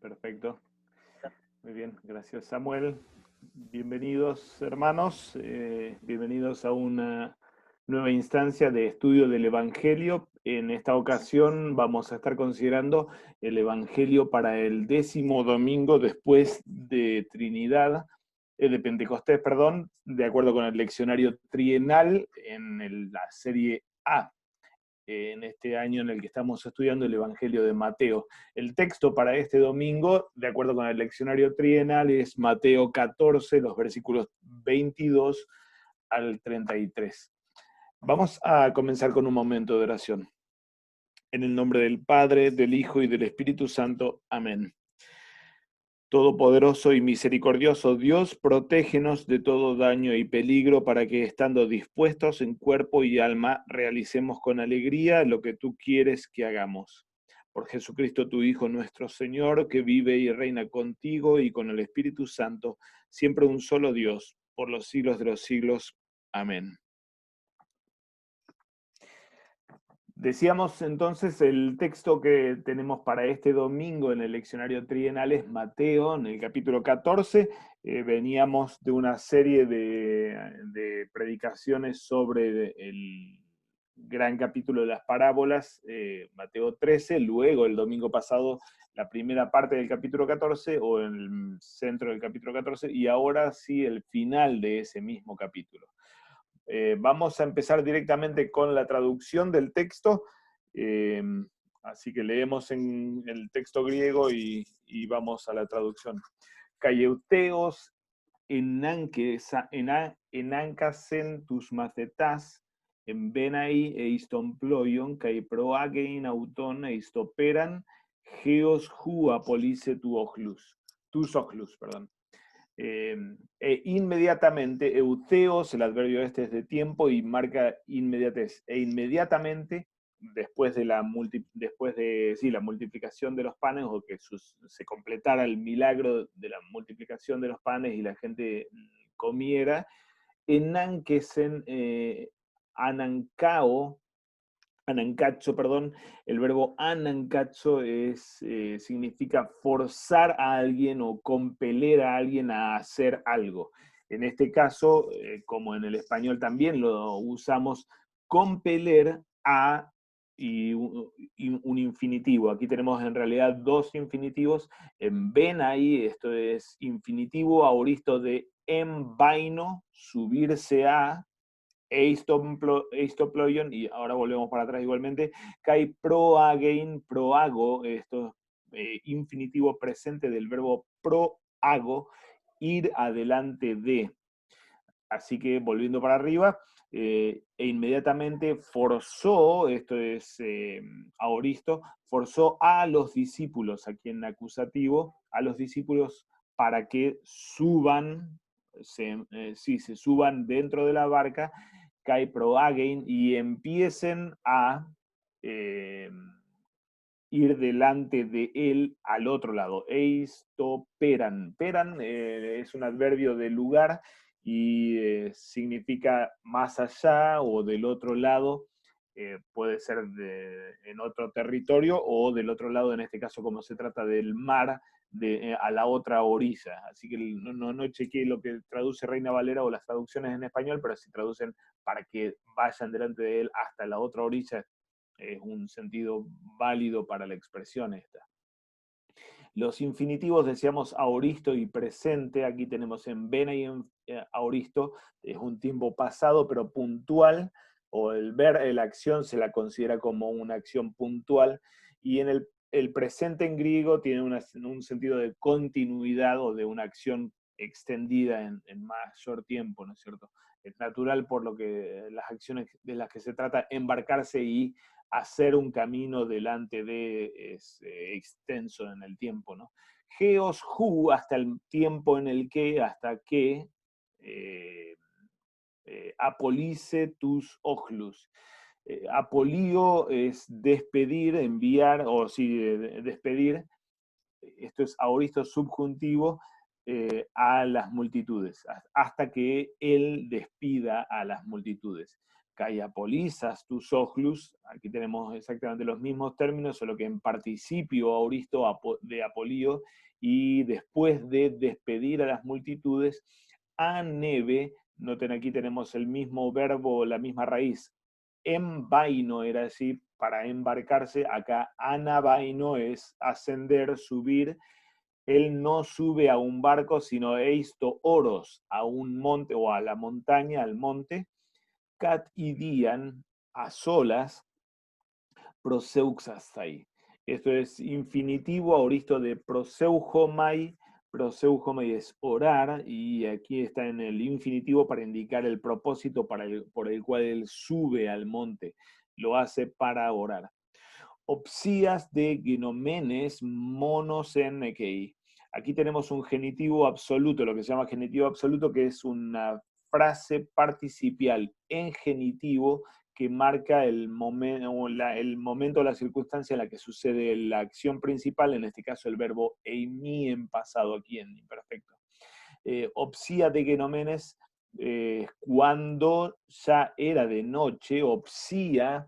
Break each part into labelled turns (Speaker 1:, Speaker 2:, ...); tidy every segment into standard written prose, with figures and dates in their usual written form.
Speaker 1: Perfecto. Muy bien, gracias Samuel. Bienvenidos hermanos, bienvenidos a una nueva instancia de estudio del Evangelio. En esta ocasión vamos a estar considerando el Evangelio para el 10º domingo después de Trinidad, de Pentecostés, perdón, de acuerdo con el leccionario trienal en la serie A, en este año en el que estamos estudiando el Evangelio de Mateo. El texto para este domingo, de acuerdo con el leccionario trienal, es Mateo 14, los versículos 22 al 33. Vamos a comenzar con un momento de oración. En el nombre del Padre, del Hijo y del Espíritu Santo. Amén. Todopoderoso y misericordioso Dios, protégenos de todo daño y peligro para que, estando dispuestos en cuerpo y alma, realicemos con alegría lo que tú quieres que hagamos. Por Jesucristo, tu Hijo nuestro Señor, que vive y reina contigo y con el Espíritu Santo, siempre un solo Dios, por los siglos de los siglos. Amén. Decíamos entonces, el texto que tenemos para este domingo en el leccionario trienal es Mateo, en el capítulo 14. Veníamos de una serie de predicaciones sobre el gran capítulo de las parábolas, Mateo 13, luego el domingo pasado la primera parte del capítulo 14 o el centro del capítulo 14, y ahora sí el final de ese mismo capítulo. Vamos a empezar directamente con la traducción del texto, eh, así que leemos en el texto griego y vamos a la traducción. Caieuteos enancasen tus macetas, en benai eiston ploion, kai proagein auton eistoperan, geos hu apolice tus ochlus, perdón. Inmediatamente, euteos, el adverbio este es de tiempo y marca inmediatez. E inmediatamente, después de la multiplicación de los panes, o que se completara el milagro de la multiplicación de los panes y la gente comiera, enanquesen anancao, anancacho, perdón, el verbo anancacho significa forzar a alguien o compeler a alguien a hacer algo. En este caso, como en el español también lo usamos, compeler a y un infinitivo. Aquí tenemos en realidad dos infinitivos. En ven ahí, esto es infinitivo aoristo de en vaino, subirse a, eistoploion, y ahora volvemos para atrás igualmente, kai proagein, proago, esto infinitivo presente del verbo proago, ir adelante de. Así que volviendo para arriba, e inmediatamente forzó, esto es aoristo, forzó a los discípulos, aquí en acusativo, a los discípulos para que suban, se suban dentro de la barca, kai proagein, y empiecen a eh, ir delante de él al otro lado. Eistoperan. Peran es un adverbio de lugar y significa más allá o del otro lado. Puede ser en otro territorio o del otro lado, en este caso como se trata del mar, a la otra orilla. Así que no chequeé lo que traduce Reina Valera o las traducciones en español, pero si traducen para que vayan delante de él hasta la otra orilla, es un sentido válido para la expresión esta. Los infinitivos, decíamos aoristo y presente, aquí tenemos en vena y en aoristo, es un tiempo pasado pero puntual, o el ver la acción se la considera como una acción puntual, y en el presente en griego tiene un sentido de continuidad o de una acción extendida en mayor tiempo, ¿no es cierto? Es natural, por lo que las acciones de las que se trata, embarcarse y hacer un camino delante de es extenso en el tiempo, ¿no? Geos hu, hasta el tiempo en el que, hasta que apolice tus ochlus. Apolío es despedir, enviar, o sí, despedir. Esto es aoristo subjuntivo, a las multitudes, hasta que él despida a las multitudes. kai apolizas tus ochlus, aquí tenemos exactamente los mismos términos, solo que en participio auristo de apolío, y después de despedir a las multitudes, anebe, noten aquí tenemos el mismo verbo, la misma raíz, embaino era así, para embarcarse, acá anabaino es ascender, subir. Él no sube a un barco, sino eisto oros, a un monte o a la montaña, al monte, cat y dian, a solas, proseuxastai. Esto es infinitivo auristo de proseujomai. Proseujomai es orar, y aquí está en el infinitivo para indicar el propósito por el cual él sube al monte. Lo hace para orar. Opsías de genomenes monos en ekei. Aquí tenemos un genitivo absoluto, lo que se llama genitivo absoluto, que es una frase participial en genitivo que marca el momento o la circunstancia en la que sucede la acción principal, en este caso el verbo eimi en pasado, aquí en imperfecto. Opsía de genomenes, cuando ya era de noche, opsía.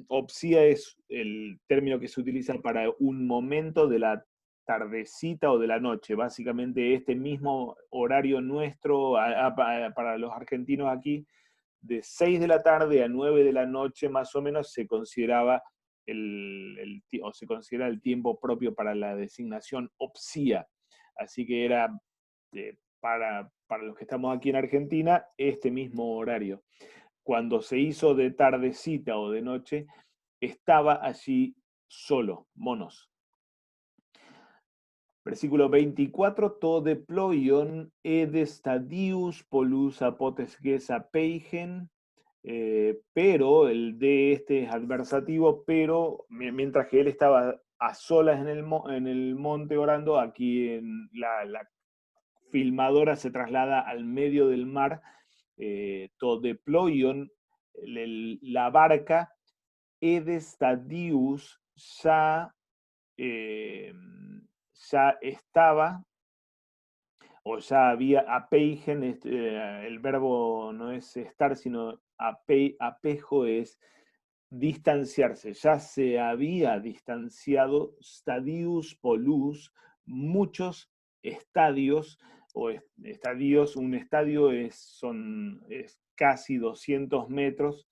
Speaker 1: Opsía es el término que se utiliza para un momento de la tardecita o de la noche. Básicamente este mismo horario nuestro para los argentinos aquí, de 6 de la tarde a 9 de la noche más o menos, se consideraba o se considera el tiempo propio para la designación opsía. Así que era para los que estamos aquí en Argentina este mismo horario. Cuando se hizo de tardecita o de noche, estaba allí solo, monos. Versículo 24, to deploion ed stadius polus apotesges apeigen, pero el de este es adversativo, pero mientras que él estaba a solas en el monte orando, aquí en la filmadora se traslada al medio del mar, to deploion, la barca, ed stadius ya estaba, o ya había apeigen, el verbo no es estar, sino apejo es distanciarse, ya se había distanciado, stadius polus, muchos estadios, estadios, un estadio es casi 200 metros.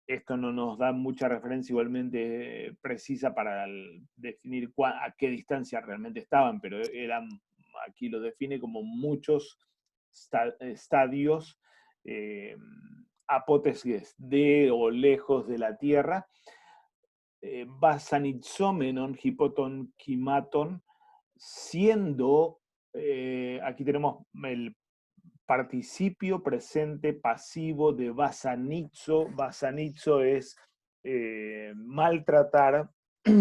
Speaker 1: Esto no nos da mucha referencia igualmente precisa para definir a qué distancia realmente estaban, pero aquí lo define como muchos estadios apotesges, de o lejos de la tierra. Basanitzomenon, hipoton, kimaton, siendo, aquí tenemos el participio presente pasivo de basanizo. Basanizo es maltratar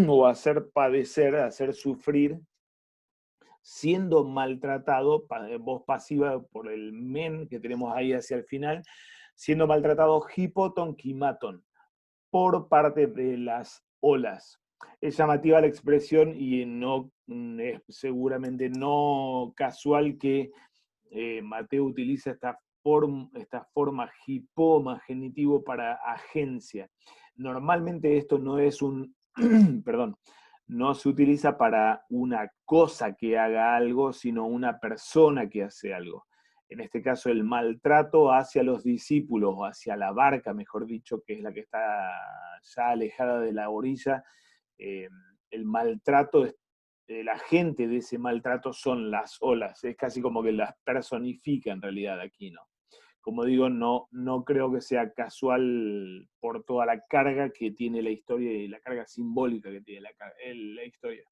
Speaker 1: o hacer padecer, hacer sufrir, siendo maltratado, voz pasiva por el men que tenemos ahí hacia el final, siendo maltratado hipoton kimaton, por parte de las olas. Es llamativa la expresión y no es seguramente no casual que Mateo utiliza esta forma hipoma, genitivo, para agencia. Normalmente esto no es un, perdón, no se utiliza para una cosa que haga algo, sino una persona que hace algo. En este caso, el maltrato hacia los discípulos, o hacia la barca, mejor dicho, que es la que está ya alejada de la orilla, el maltrato, el agente de ese maltrato son las olas. Es casi como que las personifica en realidad aquí, ¿no? Como digo, no creo que sea casual por toda la carga que tiene la historia y la carga simbólica que tiene la historia.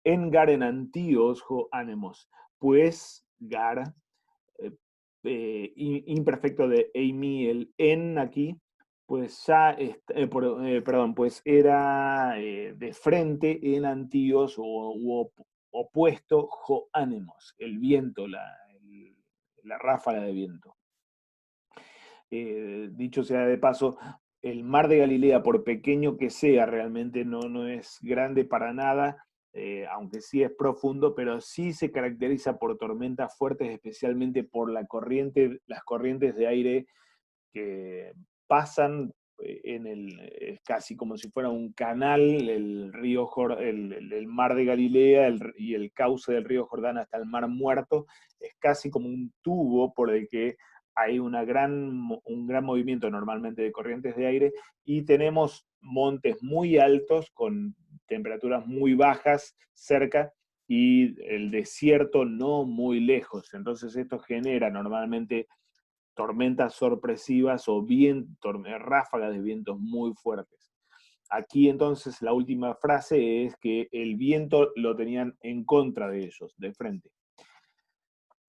Speaker 1: En gar en antíos jo ánimos, pues gar, imperfecto de eimi, el en aquí, pues ya, perdón, pues era de frente en antíos o opuesto jo ánimos, el viento, la ráfaga de viento. Dicho sea de paso, el mar de Galilea, por pequeño que sea, realmente no es grande para nada, aunque sí es profundo, pero sí se caracteriza por tormentas fuertes, especialmente por las corrientes de aire que pasan casi como si fuera un canal, el río, el mar de Galilea y el cauce del río Jordán hasta el mar Muerto, es casi como un tubo por el que hay un gran movimiento normalmente de corrientes de aire, y tenemos montes muy altos con temperaturas muy bajas cerca y el desierto no muy lejos. Entonces esto genera normalmente tormentas sorpresivas o ráfagas de vientos muy fuertes. Aquí entonces la última frase es que el viento lo tenían en contra de ellos, de frente.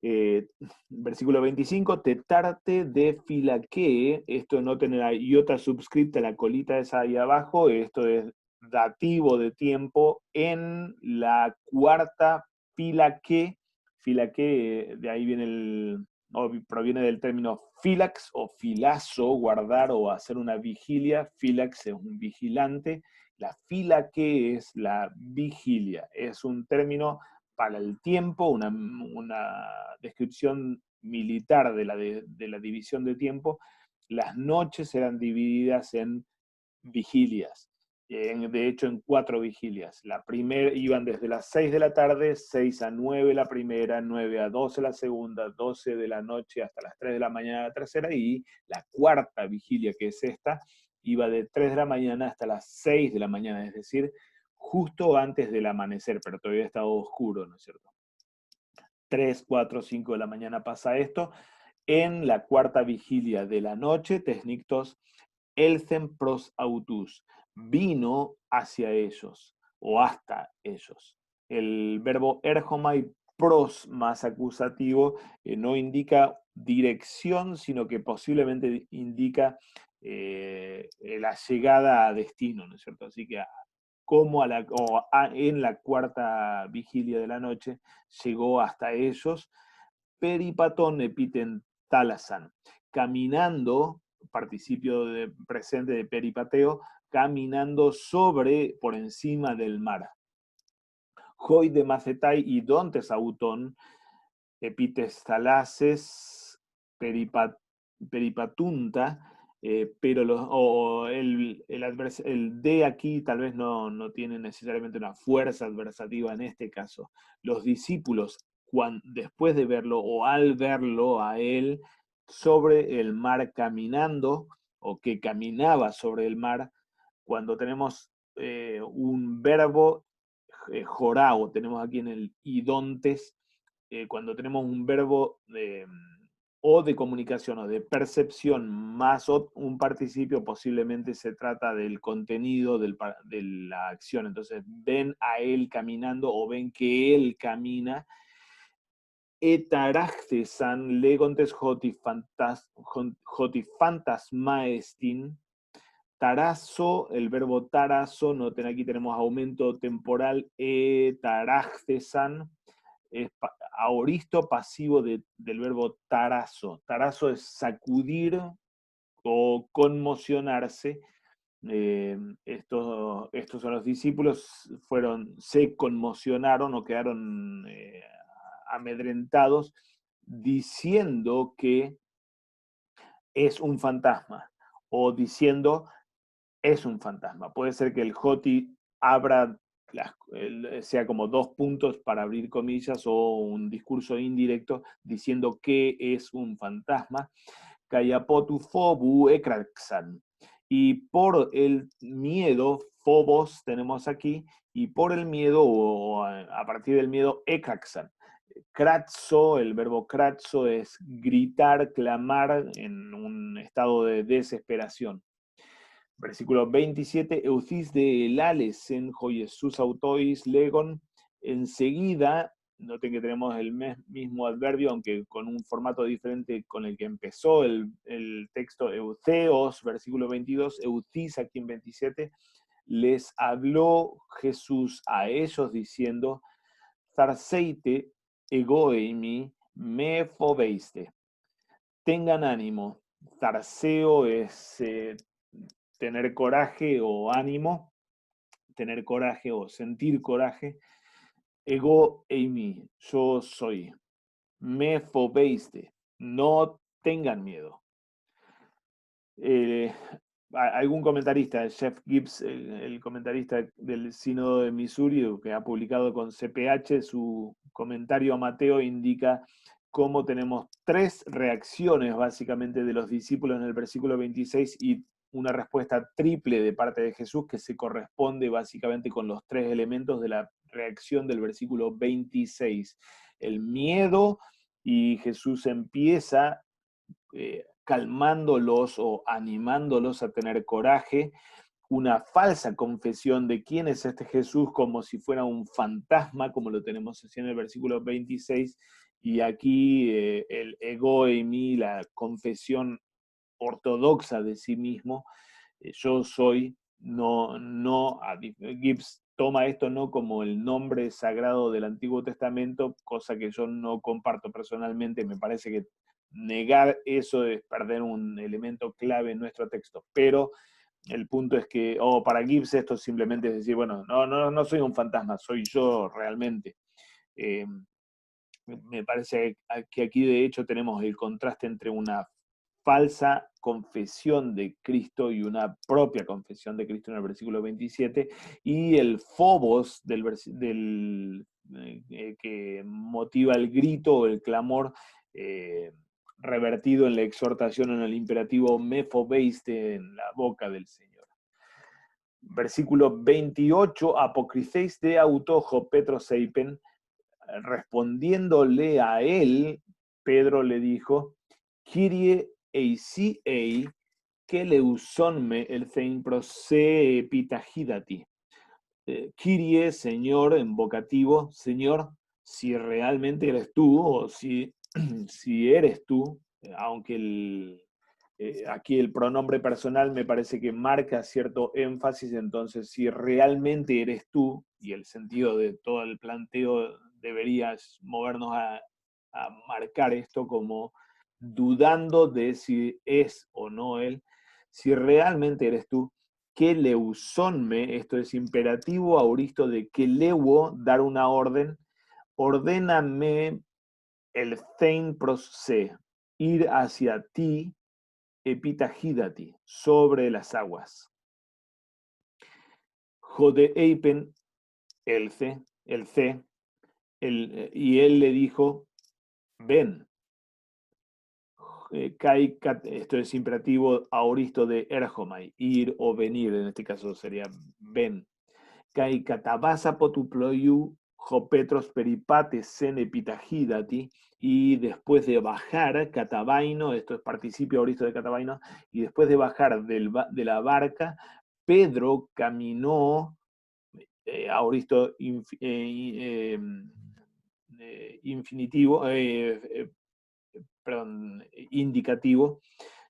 Speaker 1: Eh, Versículo 25, tetarte de filaque, esto no tener la iota subscripta, la colita esa ahí abajo, esto es dativo de tiempo en la cuarta filaque, de ahí viene proviene del término filax o filazo, guardar o hacer una vigilia. Filax es un vigilante, la filaque es la vigilia, es un término para el tiempo, una descripción militar de la división de tiempo. Las noches eran divididas en vigilias, de hecho en 4 vigilias. La primera iban desde las 6 de la tarde, 6 a 9 la primera, 9 a 12 la segunda, 12 de la noche hasta las 3 de la mañana la tercera, y la cuarta vigilia, que es esta, iba de 3 de la mañana hasta las 6 de la mañana, es decir, justo antes del amanecer, pero todavía estaba oscuro, ¿no es cierto? 3, 4, 5 de la mañana pasa esto. En la cuarta vigilia de la noche, Tesnictos Elcen pros autus, vino hacia ellos o hasta ellos. El verbo erjomai pros más acusativo no indica dirección, sino que posiblemente indica la llegada a destino, ¿no es cierto? Así que como en la cuarta vigilia de la noche llegó hasta ellos, peripatón epiten talasan, caminando, participio presente de peripateo, caminando por encima del mar. Hoy de macetai y dontes autón, epites talases, peripatunta, pero el de aquí tal vez no tiene necesariamente una fuerza adversativa en este caso. Los discípulos, después de verlo o al verlo a él sobre el mar caminando, o que caminaba sobre el mar, cuando tenemos un verbo jorao, tenemos aquí en el idontes, cuando tenemos un verbo o de comunicación o de percepción más un participio, posiblemente se trata del contenido de la acción. Entonces, ven a él caminando o ven que él camina. Etarachtesan legontes jotifantasmaestin. Tarazo, el verbo tarazo, noten aquí tenemos aumento temporal, etarachtesan, es aoristo pasivo del verbo tarazo. Tarazo es sacudir o conmocionarse. Estos son los discípulos, se conmocionaron o quedaron amedrentados, diciendo que es un fantasma, o diciendo es un fantasma. Puede ser que el Joti abra, sea como dos puntos para abrir comillas, o un discurso indirecto diciendo que es un fantasma. Kayapotu fobu ekraxan. Y por el miedo, phobos tenemos aquí, y por el miedo, o a partir del miedo, ekraxan. Kratzo, el verbo kratzo es gritar, clamar en un estado de desesperación. Versículo 27, Eucis de Elales en Jesús autois legon, enseguida, noten que tenemos el mismo adverbio, aunque con un formato diferente con el que empezó el texto, Eutheos, versículo 22, Eucis aquí en 27, les habló Jesús a ellos diciendo, Zarseite egoemi me fobeiste. Tengan ánimo. Zarseo es tener coraje o ánimo, tener coraje o sentir coraje. Ego eimi, yo soy. Me fobeiste, no tengan miedo. Algún comentarista, Jeff Gibbs, el comentarista del Sínodo de Missouri, que ha publicado con CPH, su comentario a Mateo indica cómo tenemos 3 reacciones básicamente de los discípulos en el versículo 26 y una respuesta triple de parte de Jesús que se corresponde básicamente con los 3 elementos de la reacción del versículo 26. El miedo, y Jesús empieza calmándolos o animándolos a tener coraje, una falsa confesión de quién es este Jesús como si fuera un fantasma, como lo tenemos así en el versículo 26, y aquí el ego eimi, la confesión ortodoxa de sí mismo, yo soy, Gibbs toma esto no como el nombre sagrado del Antiguo Testamento, cosa que yo no comparto personalmente, me parece que negar eso es perder un elemento clave en nuestro texto, pero el punto es que, para Gibbs esto simplemente es decir, bueno, no soy un fantasma, soy yo realmente. Me parece que aquí de hecho tenemos el contraste entre una falsa confesión de Cristo y una propia confesión de Cristo en el versículo 27, y el phobos que motiva el grito o el clamor revertido en la exhortación en el imperativo me fobeiste en la boca del Señor. Versículo 28, apocrifeis de autojo Petro Seipen, respondiéndole a él, Pedro le dijo, Kyrie eisi que leusonme el thein prose epitagidati. Kyrie, Señor, en vocativo, Señor, si realmente eres tú, o si eres tú, aunque aquí el pronombre personal me parece que marca cierto énfasis, entonces si realmente eres tú, y el sentido de todo el planteo deberías movernos a marcar esto como dudando de si es o no él, si realmente eres tú, que leusonme, esto es imperativo auristo de que leuo, dar una orden, ordéname el thein prose, ir hacia ti, epitagidati, sobre las aguas. Jode eipen, el C, y él le dijo, ven. Esto es imperativo auristo de erjomai, ir o venir, en este caso sería ven. Kai katabasa potuployu jopetros peripates sen epitagidati, y después de bajar, catabaino, esto es participio auristo de catabaino, y después de bajar de la barca, Pedro caminó, auristo infinitivo, perdón, indicativo,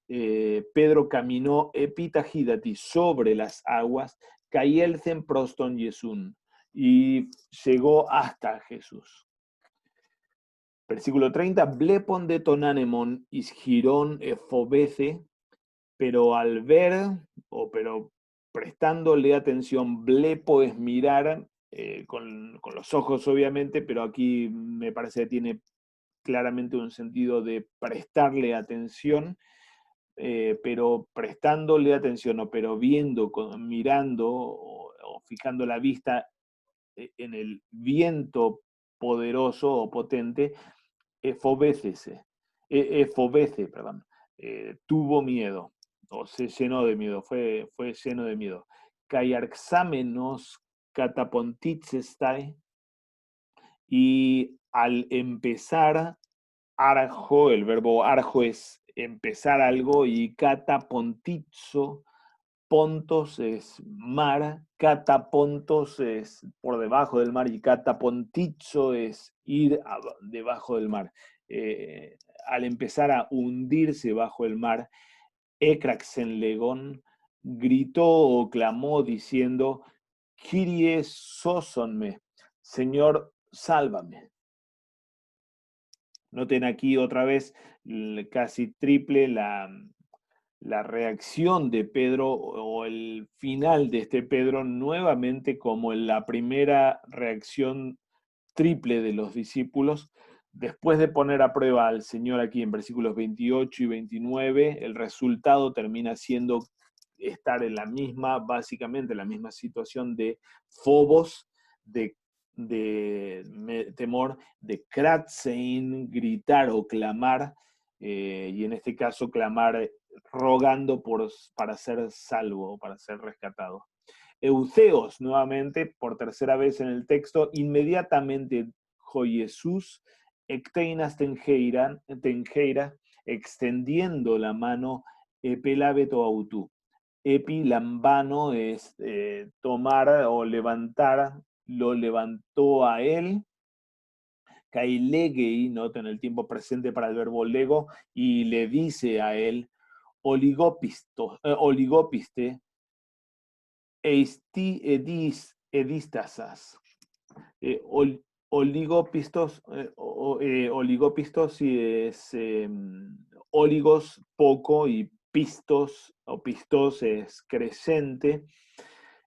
Speaker 1: Pedro caminó epitagidati sobre las aguas, Cayelcen proston Yesun, y llegó hasta Jesús. Versículo 30, Blepon de tonanemon isgirón efobece, pero al ver, pero prestándole atención, blepo es mirar, con los ojos obviamente, pero aquí me parece que tiene claramente un sentido de prestarle atención, pero prestándole atención, pero viendo, mirando o fijando la vista en el viento poderoso o potente, efobécese, perdón, tuvo miedo, o se llenó de miedo, fue lleno de miedo. Caiarxámenos catapontitsestai, y al empezar, arjo, el verbo arjo es empezar algo, y catapontizo, pontos es mar, catapontos es por debajo del mar, y catapontizo es ir debajo del mar. Al empezar a hundirse bajo el mar, Ecraxenlegón gritó o clamó diciendo, Kyrie sósonme, Señor, sálvame. Noten aquí otra vez casi triple la reacción de Pedro, o el final de este Pedro, nuevamente como en la primera reacción triple de los discípulos, Después de poner a prueba al Señor aquí en versículos 28 y 29, el resultado termina siendo estar en la misma, básicamente, en la misma situación de fobos, de temor, de kratzein, gritar o clamar, y en este caso clamar rogando para ser salvo, para ser rescatado. Euceos, nuevamente, por tercera vez en el texto, inmediatamente Jesús, ecteinas tengeira, extendiendo la mano, epelabeto autú. Epilambano es tomar o levantar, lo levantó a él. Kailegei, noten el tiempo presente para el verbo lego, y le dice a él, oligopiste, edistasas. Oligopistos, oligopistos sí es oligos, poco, y pistos, o pistos es creciente,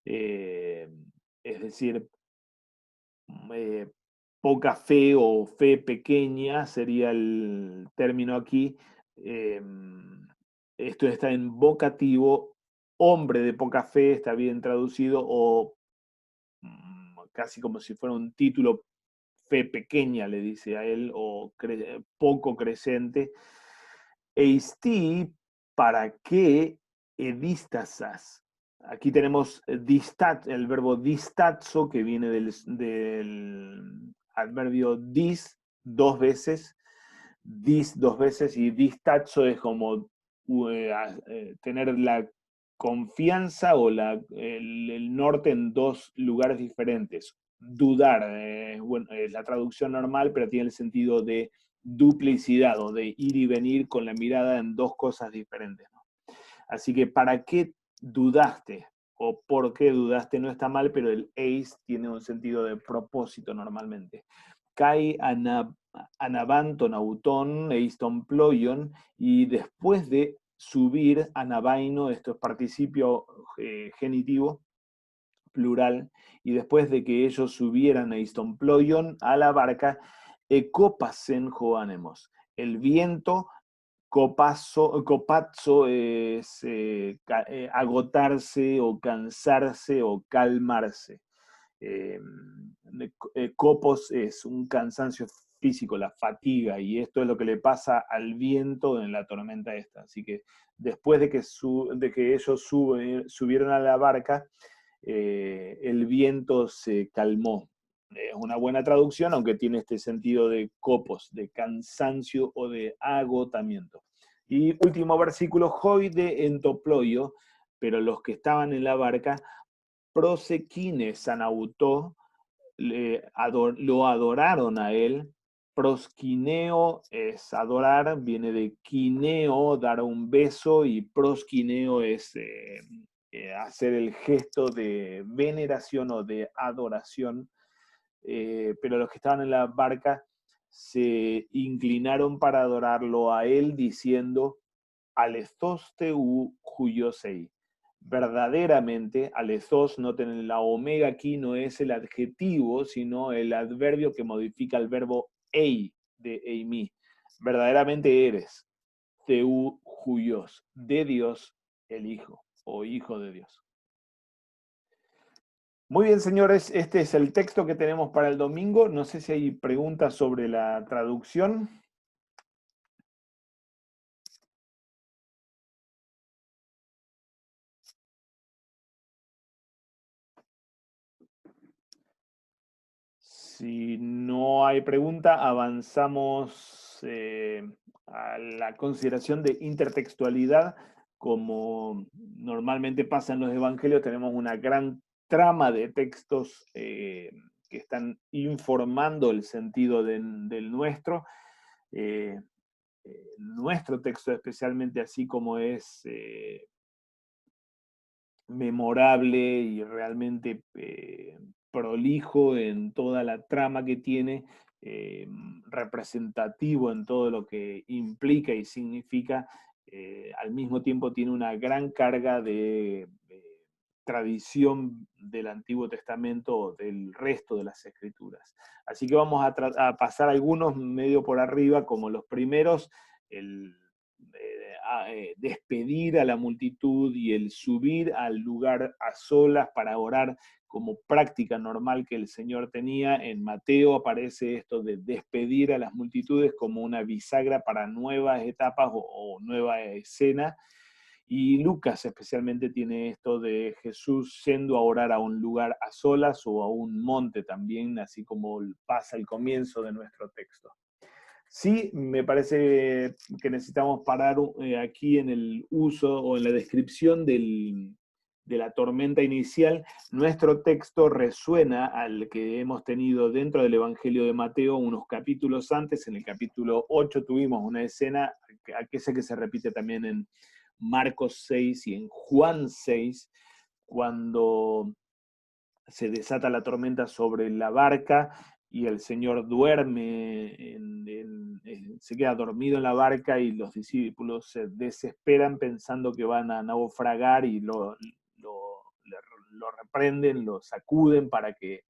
Speaker 1: eh, es decir, eh, poca fe o fe pequeña sería el término aquí. Esto está en vocativo, hombre de poca fe está bien traducido, o casi como si fuera un título, fe pequeña, le dice a él, o poco creciente. Eisti, ¿para qué edistasas? Aquí tenemos el verbo distazo, que viene del adverbio dis dos veces, y distazo es como tener la confianza o el norte en dos lugares diferentes. Dudar, bueno, es la traducción normal, pero tiene el sentido de duplicidad o de ir y venir con la mirada en dos cosas diferentes, ¿no? Así que, ¿para qué dudaste? O por qué dudaste no está mal, pero el ace tiene un sentido de propósito normalmente. Kai anabanton auton eiston ploion, y después de subir, anabaino, esto es participio genitivo, plural, y después de que ellos subieran eiston ploion a la barca, ecopasen joanemos. El viento, copazzo es agotarse o cansarse o calmarse. Eh, copos es un cansancio físico, la fatiga, y esto es lo que le pasa al viento en la tormenta esta. Así que después de que ellos subieron a la barca, el viento se calmó. Es una buena traducción, aunque tiene este sentido de copos, de cansancio o de agotamiento. Y último versículo, joide entoploio, pero los que estaban en la barca, prosequines sanautó, lo adoraron a él. Prosquineo es adorar, viene de quineo, dar un beso, y prosquineo es hacer el gesto de veneración o de adoración. Pero los que estaban en la barca se inclinaron para adorarlo a él, diciendo, Alethosteu Huyosei. Verdaderamente, alethos, noten la omega aquí, no es el adjetivo, sino el adverbio que modifica el verbo ei, de eimi. Verdaderamente eres, Teu Huyos, de Dios el Hijo, o Hijo de Dios. Muy bien, señores, este es el texto que tenemos para el domingo. No sé si hay preguntas sobre la traducción. Si no hay pregunta, avanzamos a la consideración de intertextualidad. Como normalmente pasa en los evangelios, tenemos una gran trama de textos que están informando el sentido del nuestro. Nuestro texto especialmente, así como es memorable y realmente prolijo en toda la trama que tiene, representativo en todo lo que implica y significa, al mismo tiempo tiene una gran carga de tradición del Antiguo Testamento o del resto de las Escrituras. Así que vamos a pasar algunos medio por arriba, como los primeros, el despedir a la multitud y el subir al lugar a solas para orar como práctica normal que el Señor tenía. En Mateo aparece esto de despedir a las multitudes como una bisagra para nuevas etapas o nueva escena. Y Lucas especialmente tiene esto de Jesús yendo a orar a un lugar a solas o a un monte también, así como pasa al comienzo de nuestro texto. Sí, me parece que necesitamos parar aquí en el uso o en la descripción de la tormenta inicial. Nuestro texto resuena al que hemos tenido dentro del Evangelio de Mateo unos capítulos antes. En el capítulo 8 tuvimos una escena, aquella que se repite también en Marcos 6 y en Juan 6, cuando se desata la tormenta sobre la barca y el Señor duerme, se queda dormido en la barca y los discípulos se desesperan pensando que van a naufragar y lo reprenden, lo sacuden para que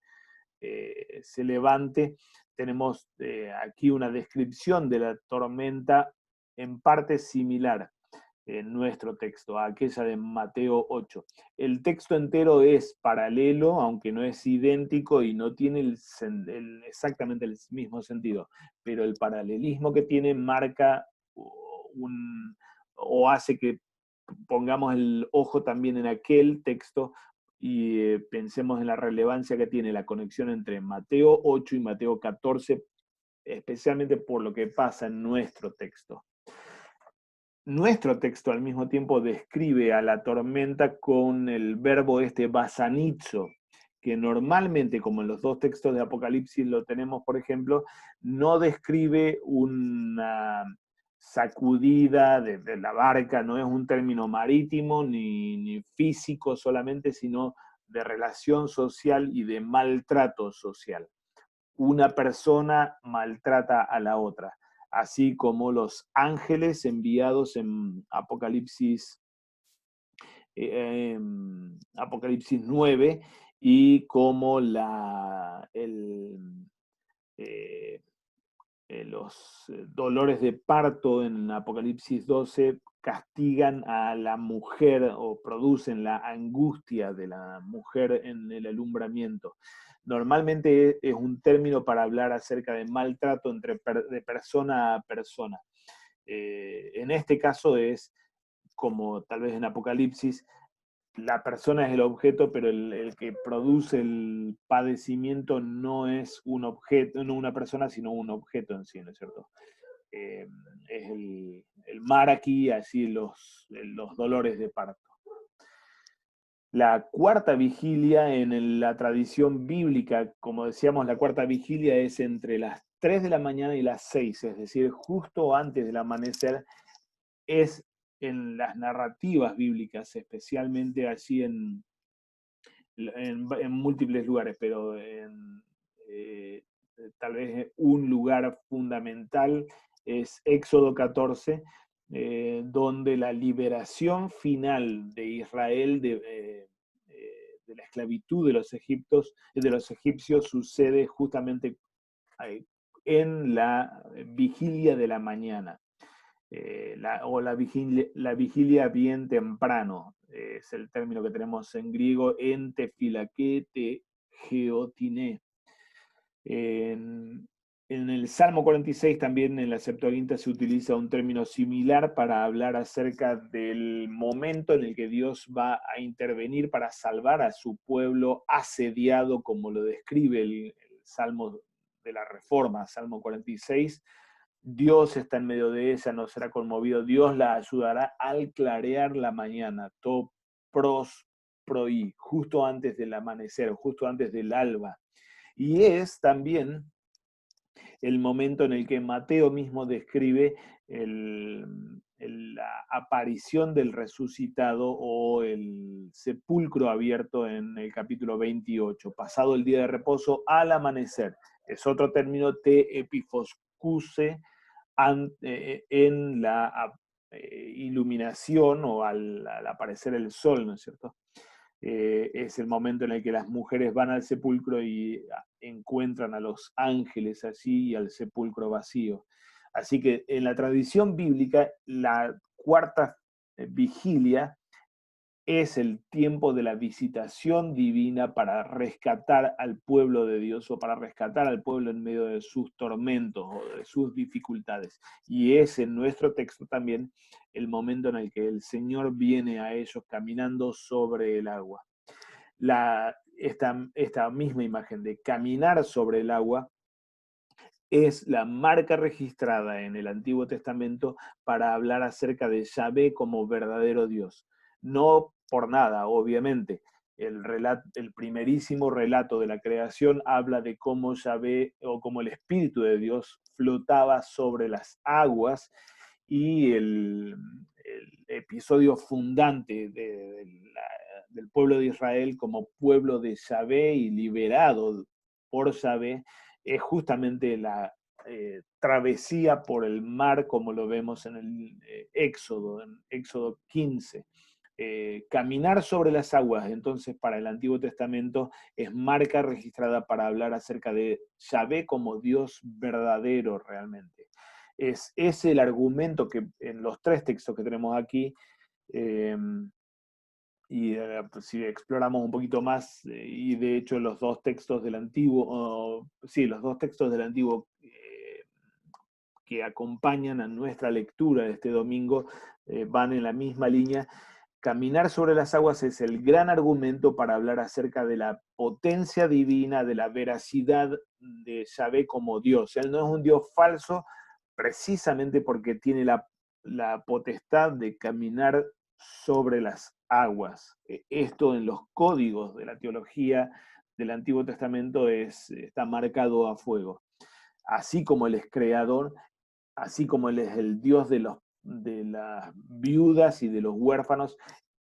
Speaker 1: se levante. Tenemos aquí una descripción de la tormenta en parte similar en nuestro texto, a aquella de Mateo 8. El texto entero es paralelo, aunque no es idéntico y no tiene exactamente el mismo sentido, pero el paralelismo que tiene marca o hace que pongamos el ojo también en aquel texto y pensemos en la relevancia que tiene la conexión entre Mateo 8 y Mateo 14, especialmente por lo que pasa en nuestro texto. Nuestro texto al mismo tiempo describe a la tormenta con el verbo basanizo, que normalmente, como en los dos textos de Apocalipsis lo tenemos, por ejemplo, no describe una sacudida de la barca, no es un término marítimo ni físico solamente, sino de relación social y de maltrato social. Una persona maltrata a la otra, así como los ángeles enviados en Apocalipsis 9 y como los dolores de parto en Apocalipsis 12 castigan a la mujer o producen la angustia de la mujer en el alumbramiento. Normalmente es un término para hablar acerca de maltrato de persona a persona. En este caso es, como tal vez en Apocalipsis, la persona es el objeto, pero el que produce el padecimiento no es un objeto, no una persona, sino un objeto en sí, ¿no es cierto? Es el mar aquí, así los dolores de parto. La cuarta vigilia en la tradición bíblica, como decíamos, la cuarta vigilia es entre las 3 de la mañana y las 6, es decir, justo antes del amanecer, es en las narrativas bíblicas, especialmente así en múltiples lugares, pero tal vez un lugar fundamental es Éxodo 14, donde la liberación final de Israel de la esclavitud de los egipcios sucede justamente en la vigilia de la mañana. La vigilia bien temprano, es el término que tenemos en griego, en tefilakete geotiné. En el Salmo 46 también en la Septuaginta se utiliza un término similar para hablar acerca del momento en el que Dios va a intervenir para salvar a su pueblo asediado, como lo describe el Salmo de la Reforma, Salmo 46. Dios está en medio de ella, no será conmovido. Dios la ayudará al clarear la mañana, to pros proi, justo antes del amanecer, justo antes del alba. Y es también el momento en el que Mateo mismo describe la aparición del resucitado o el sepulcro abierto en el capítulo 28, pasado el día de reposo al amanecer. Es otro término, te epifoscuse, en la iluminación o al aparecer el sol, ¿no es cierto? es el momento en el que las mujeres van al sepulcro y encuentran a los ángeles allí y al sepulcro vacío. Así que en la tradición bíblica, la cuarta vigilia es el tiempo de la visitación divina para rescatar al pueblo de Dios o para rescatar al pueblo en medio de sus tormentos o de sus dificultades. Y es en nuestro texto también el momento en el que el Señor viene a ellos caminando sobre el agua. Esta misma imagen de caminar sobre el agua es la marca registrada en el Antiguo Testamento para hablar acerca de Yahvé como verdadero Dios. No por nada, obviamente. El primerísimo relato de la creación habla de cómo Yahvé o cómo el Espíritu de Dios flotaba sobre las aguas y el episodio fundante del pueblo de Israel como pueblo de Yahvé y liberado por Yahvé es justamente la travesía por el mar, como lo vemos en el en Éxodo 15. Caminar sobre las aguas, entonces, para el Antiguo Testamento es marca registrada para hablar acerca de Yahvé como Dios verdadero realmente. Es el argumento que en los tres textos que tenemos aquí, eh, y pues, si exploramos un poquito más, y de hecho los dos textos del Antiguo, sí, los dos textos del Antiguo que acompañan a nuestra lectura de este domingo van en la misma línea. Caminar sobre las aguas es el gran argumento para hablar acerca de la potencia divina, de la veracidad de Yahvé como Dios. Él no es un Dios falso precisamente porque tiene la potestad de caminar sobre las aguas. Esto en los códigos de la teología del Antiguo Testamento está marcado a fuego. Así como Él es creador, así como Él es el Dios de las viudas y de los huérfanos,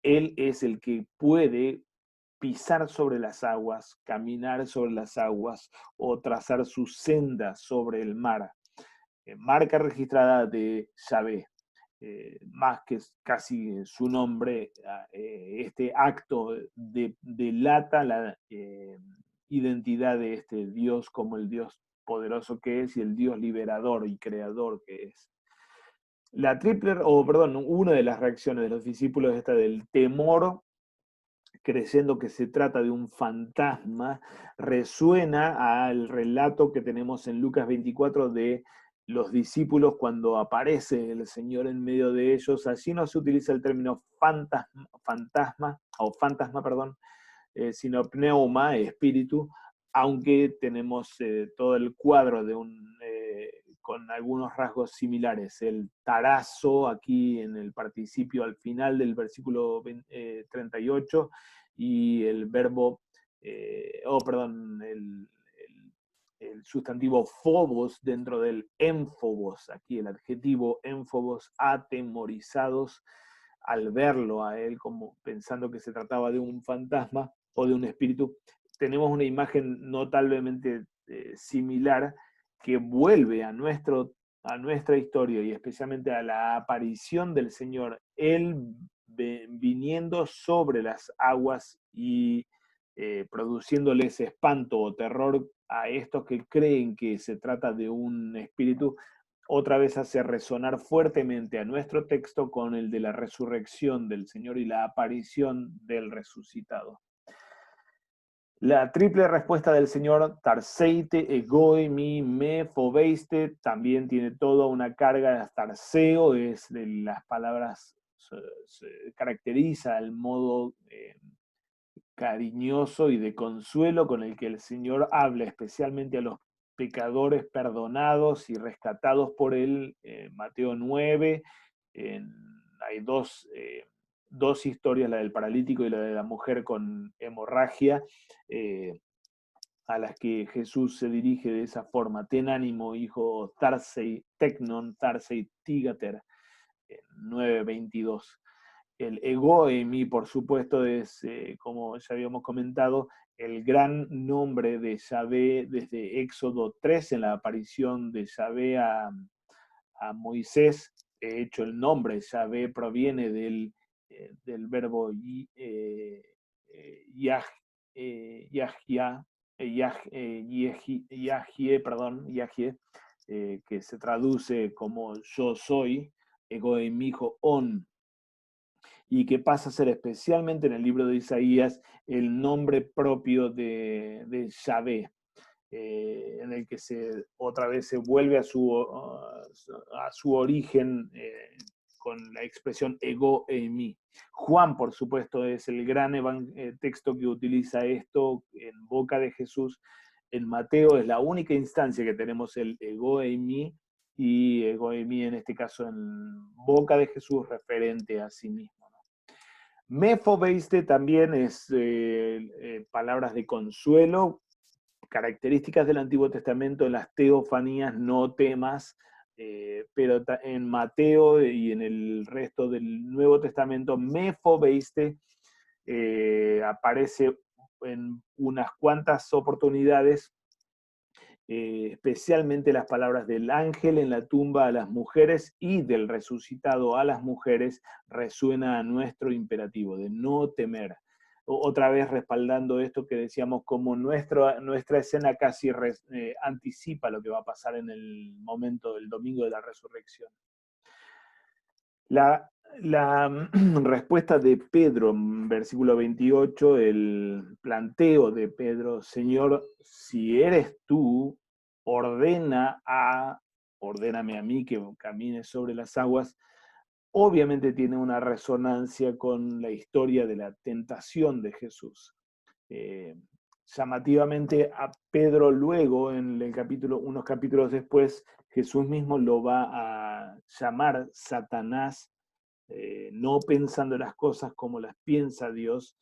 Speaker 1: Él es el que puede pisar sobre las aguas, caminar sobre las aguas o trazar su senda sobre el mar. Marca registrada de Yahvé. Más que casi su nombre, este acto delata la identidad de este Dios como el Dios poderoso que es y el Dios liberador y creador que es. Una de las reacciones de los discípulos esta del temor, creyendo que se trata de un fantasma, resuena al relato que tenemos en Lucas 24 de los discípulos cuando aparece el Señor en medio de ellos. Allí no se utiliza el término fantasma, perdón, sino pneuma, espíritu, aunque tenemos todo el cuadro con algunos rasgos similares. El tarazo aquí en el participio al final del versículo 38 y el verbo, el sustantivo phobos dentro del énfobos, aquí el adjetivo énfobos, atemorizados al verlo a él como pensando que se trataba de un fantasma o de un espíritu. Tenemos una imagen notablemente similar que vuelve a nuestra historia y especialmente a la aparición del Señor, Él viniendo sobre las aguas y produciéndoles espanto o terror a estos que creen que se trata de un espíritu, otra vez hace resonar fuertemente a nuestro texto con el de la resurrección del Señor y la aparición del resucitado. La triple respuesta del Señor, tarseite, egoi, mi, me, fobeiste, también tiene toda una carga de tarseo, es de las palabras, se caracteriza el modo cariñoso y de consuelo con el que el Señor habla, especialmente a los pecadores perdonados y rescatados por Él. Mateo 9, hay dos historias, la del paralítico y la de la mujer con hemorragia, a las que Jesús se dirige de esa forma. Ten ánimo, hijo Tarsei, Tecnon, Tarsei Tigater, 9:22. El ego en mí, por supuesto, es, como ya habíamos comentado, el gran nombre de Yahvé desde Éxodo 3, en la aparición de Yahvé a Moisés. De hecho, el nombre Yahvé proviene del verbo Yah, Yahia, Yahie, perdón, Yahie, que se traduce como yo soy, ego en hijo on, y que pasa a ser especialmente en el libro de Isaías el nombre propio de Yahvé, en el que otra vez se vuelve a su origen con la expresión ego en mí. Juan, por supuesto, es el gran texto que utiliza esto en boca de Jesús. En Mateo es la única instancia que tenemos el ego en mí, y ego en mí en este caso en boca de Jesús referente a sí mismo. Mefobeiste también es palabras de consuelo, características del Antiguo Testamento, en las teofanías, no temas, pero en Mateo y en el resto del Nuevo Testamento, mefobeiste aparece en unas cuantas oportunidades, especialmente las palabras del ángel en la tumba a las mujeres y del resucitado a las mujeres, resuena a nuestro imperativo de no temer. Otra vez respaldando esto que decíamos, como nuestra escena casi anticipa lo que va a pasar en el momento del domingo de la resurrección. La respuesta de Pedro, versículo 28, el planteo de Pedro: Señor, si eres tú, ordéname a mí que camine sobre las aguas, obviamente tiene una resonancia con la historia de la tentación de Jesús. Llamativamente a Pedro luego, en el capítulo, unos capítulos después, Jesús mismo lo va a llamar Satanás, no pensando las cosas como las piensa Dios.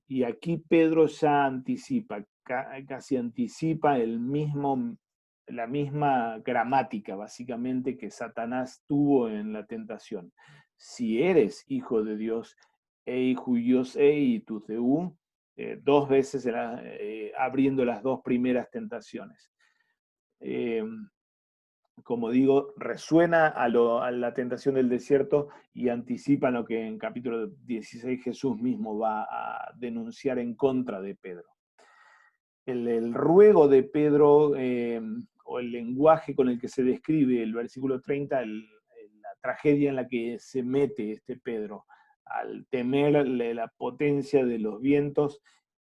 Speaker 1: Y aquí Pedro ya anticipa, casi anticipa la misma gramática, básicamente, que Satanás tuvo en la tentación. Si eres hijo de Dios, ei huios ei tu theú, dos veces abriendo las dos primeras tentaciones. Como digo, resuena a la tentación del desierto y anticipa lo que en capítulo 16 Jesús mismo va a denunciar en contra de Pedro. El ruego de Pedro, o el lenguaje con el que se describe el versículo 30, la tragedia en la que se mete este Pedro, al temer la potencia de los vientos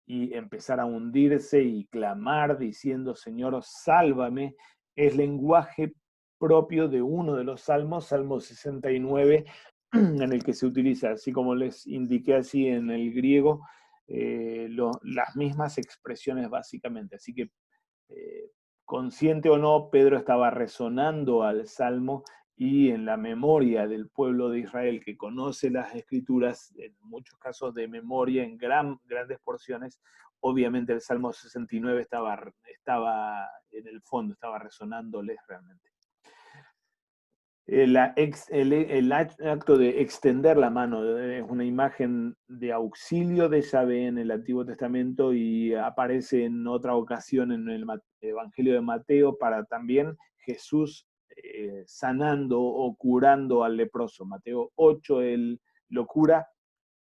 Speaker 1: y empezar a hundirse y clamar diciendo, Señor, sálvame, es lenguaje propio de uno de los salmos, Salmo 69, en el que se utiliza, así como les indiqué así en el griego, las mismas expresiones básicamente. Así que, consciente o no, Pedro estaba resonando al salmo, y en la memoria del pueblo de Israel, que conoce las escrituras, en muchos casos de memoria, en grandes porciones, obviamente el Salmo 69 estaba en el fondo, estaba resonándoles realmente. El acto de extender la mano es una imagen de auxilio de Yahvé en el Antiguo Testamento, y aparece en otra ocasión en el Evangelio de Mateo para también Jesús sanando o curando al leproso. Mateo 8, él lo cura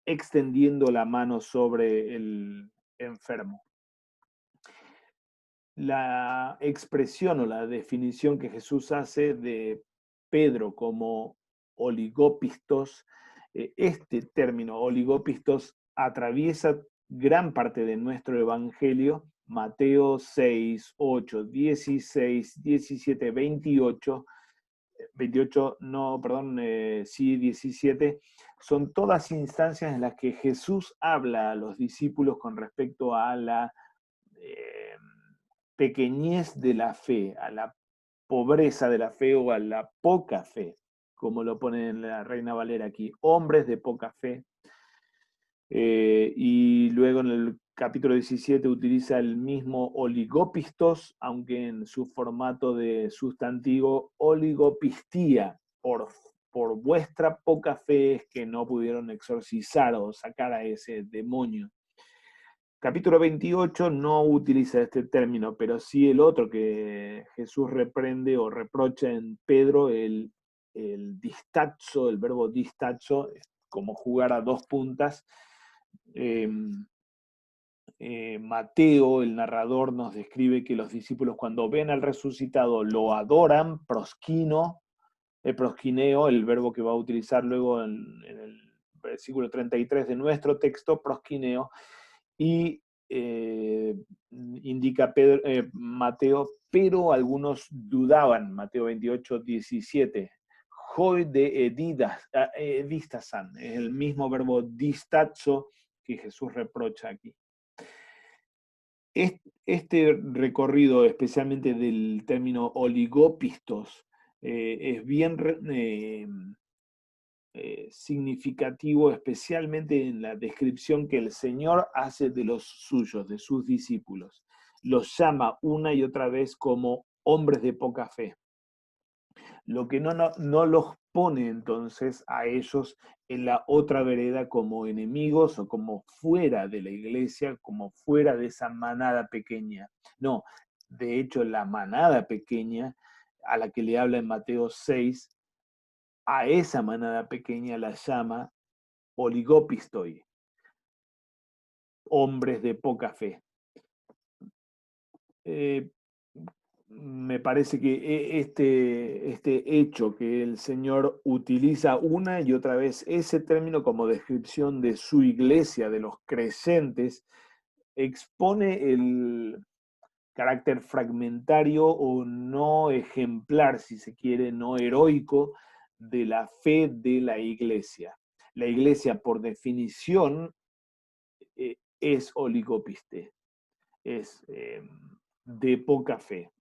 Speaker 1: extendiendo la mano sobre el enfermo. La expresión o la definición que Jesús hace de Pedro como oligópistos, este término oligópistos atraviesa gran parte de nuestro evangelio, Mateo 6, 8, 16, 17, 28, 28, no, perdón, sí, 17, son todas instancias en las que Jesús habla a los discípulos con respecto a la eh, pequeñez de la fe, a la pobreza de la fe o a la poca fe, como lo pone en la Reina Valera aquí, hombres de poca fe. Y luego en el capítulo 17 utiliza el mismo oligópistos, aunque en su formato de sustantivo, oligopistía, por vuestra poca fe es que no pudieron exorcizar o sacar a ese demonio. Capítulo 28 no utiliza este término, pero sí el otro que Jesús reprende o reprocha en Pedro, el distazo, el verbo distazo, como jugar a dos puntas, Mateo, el narrador, nos describe que los discípulos cuando ven al resucitado lo adoran, prosquineo, el verbo que va a utilizar luego en el versículo 33 de nuestro texto, prosquineo, y indica Mateo, pero algunos dudaban, Mateo 28, 17. Hoi de distasan, es el mismo verbo distazo que Jesús reprocha aquí. Este recorrido, especialmente del término oligopistos, es bien significativo, especialmente en la descripción que el Señor hace de los suyos, de sus discípulos. Los llama una y otra vez como hombres de poca fe. Lo que no los pone entonces a ellos en la otra vereda como enemigos o como fuera de la iglesia, como fuera de esa manada pequeña. No, de hecho la manada pequeña a la que le habla en Mateo 6, a esa manada pequeña la llama oligopistoi, hombres de poca fe. Me parece que este hecho que el Señor utiliza una y otra vez ese término como descripción de su iglesia, de los creyentes, expone el carácter fragmentario o no ejemplar, si se quiere, no heroico, de la fe de la iglesia. La iglesia, por definición, es oligopiste, es de poca fe.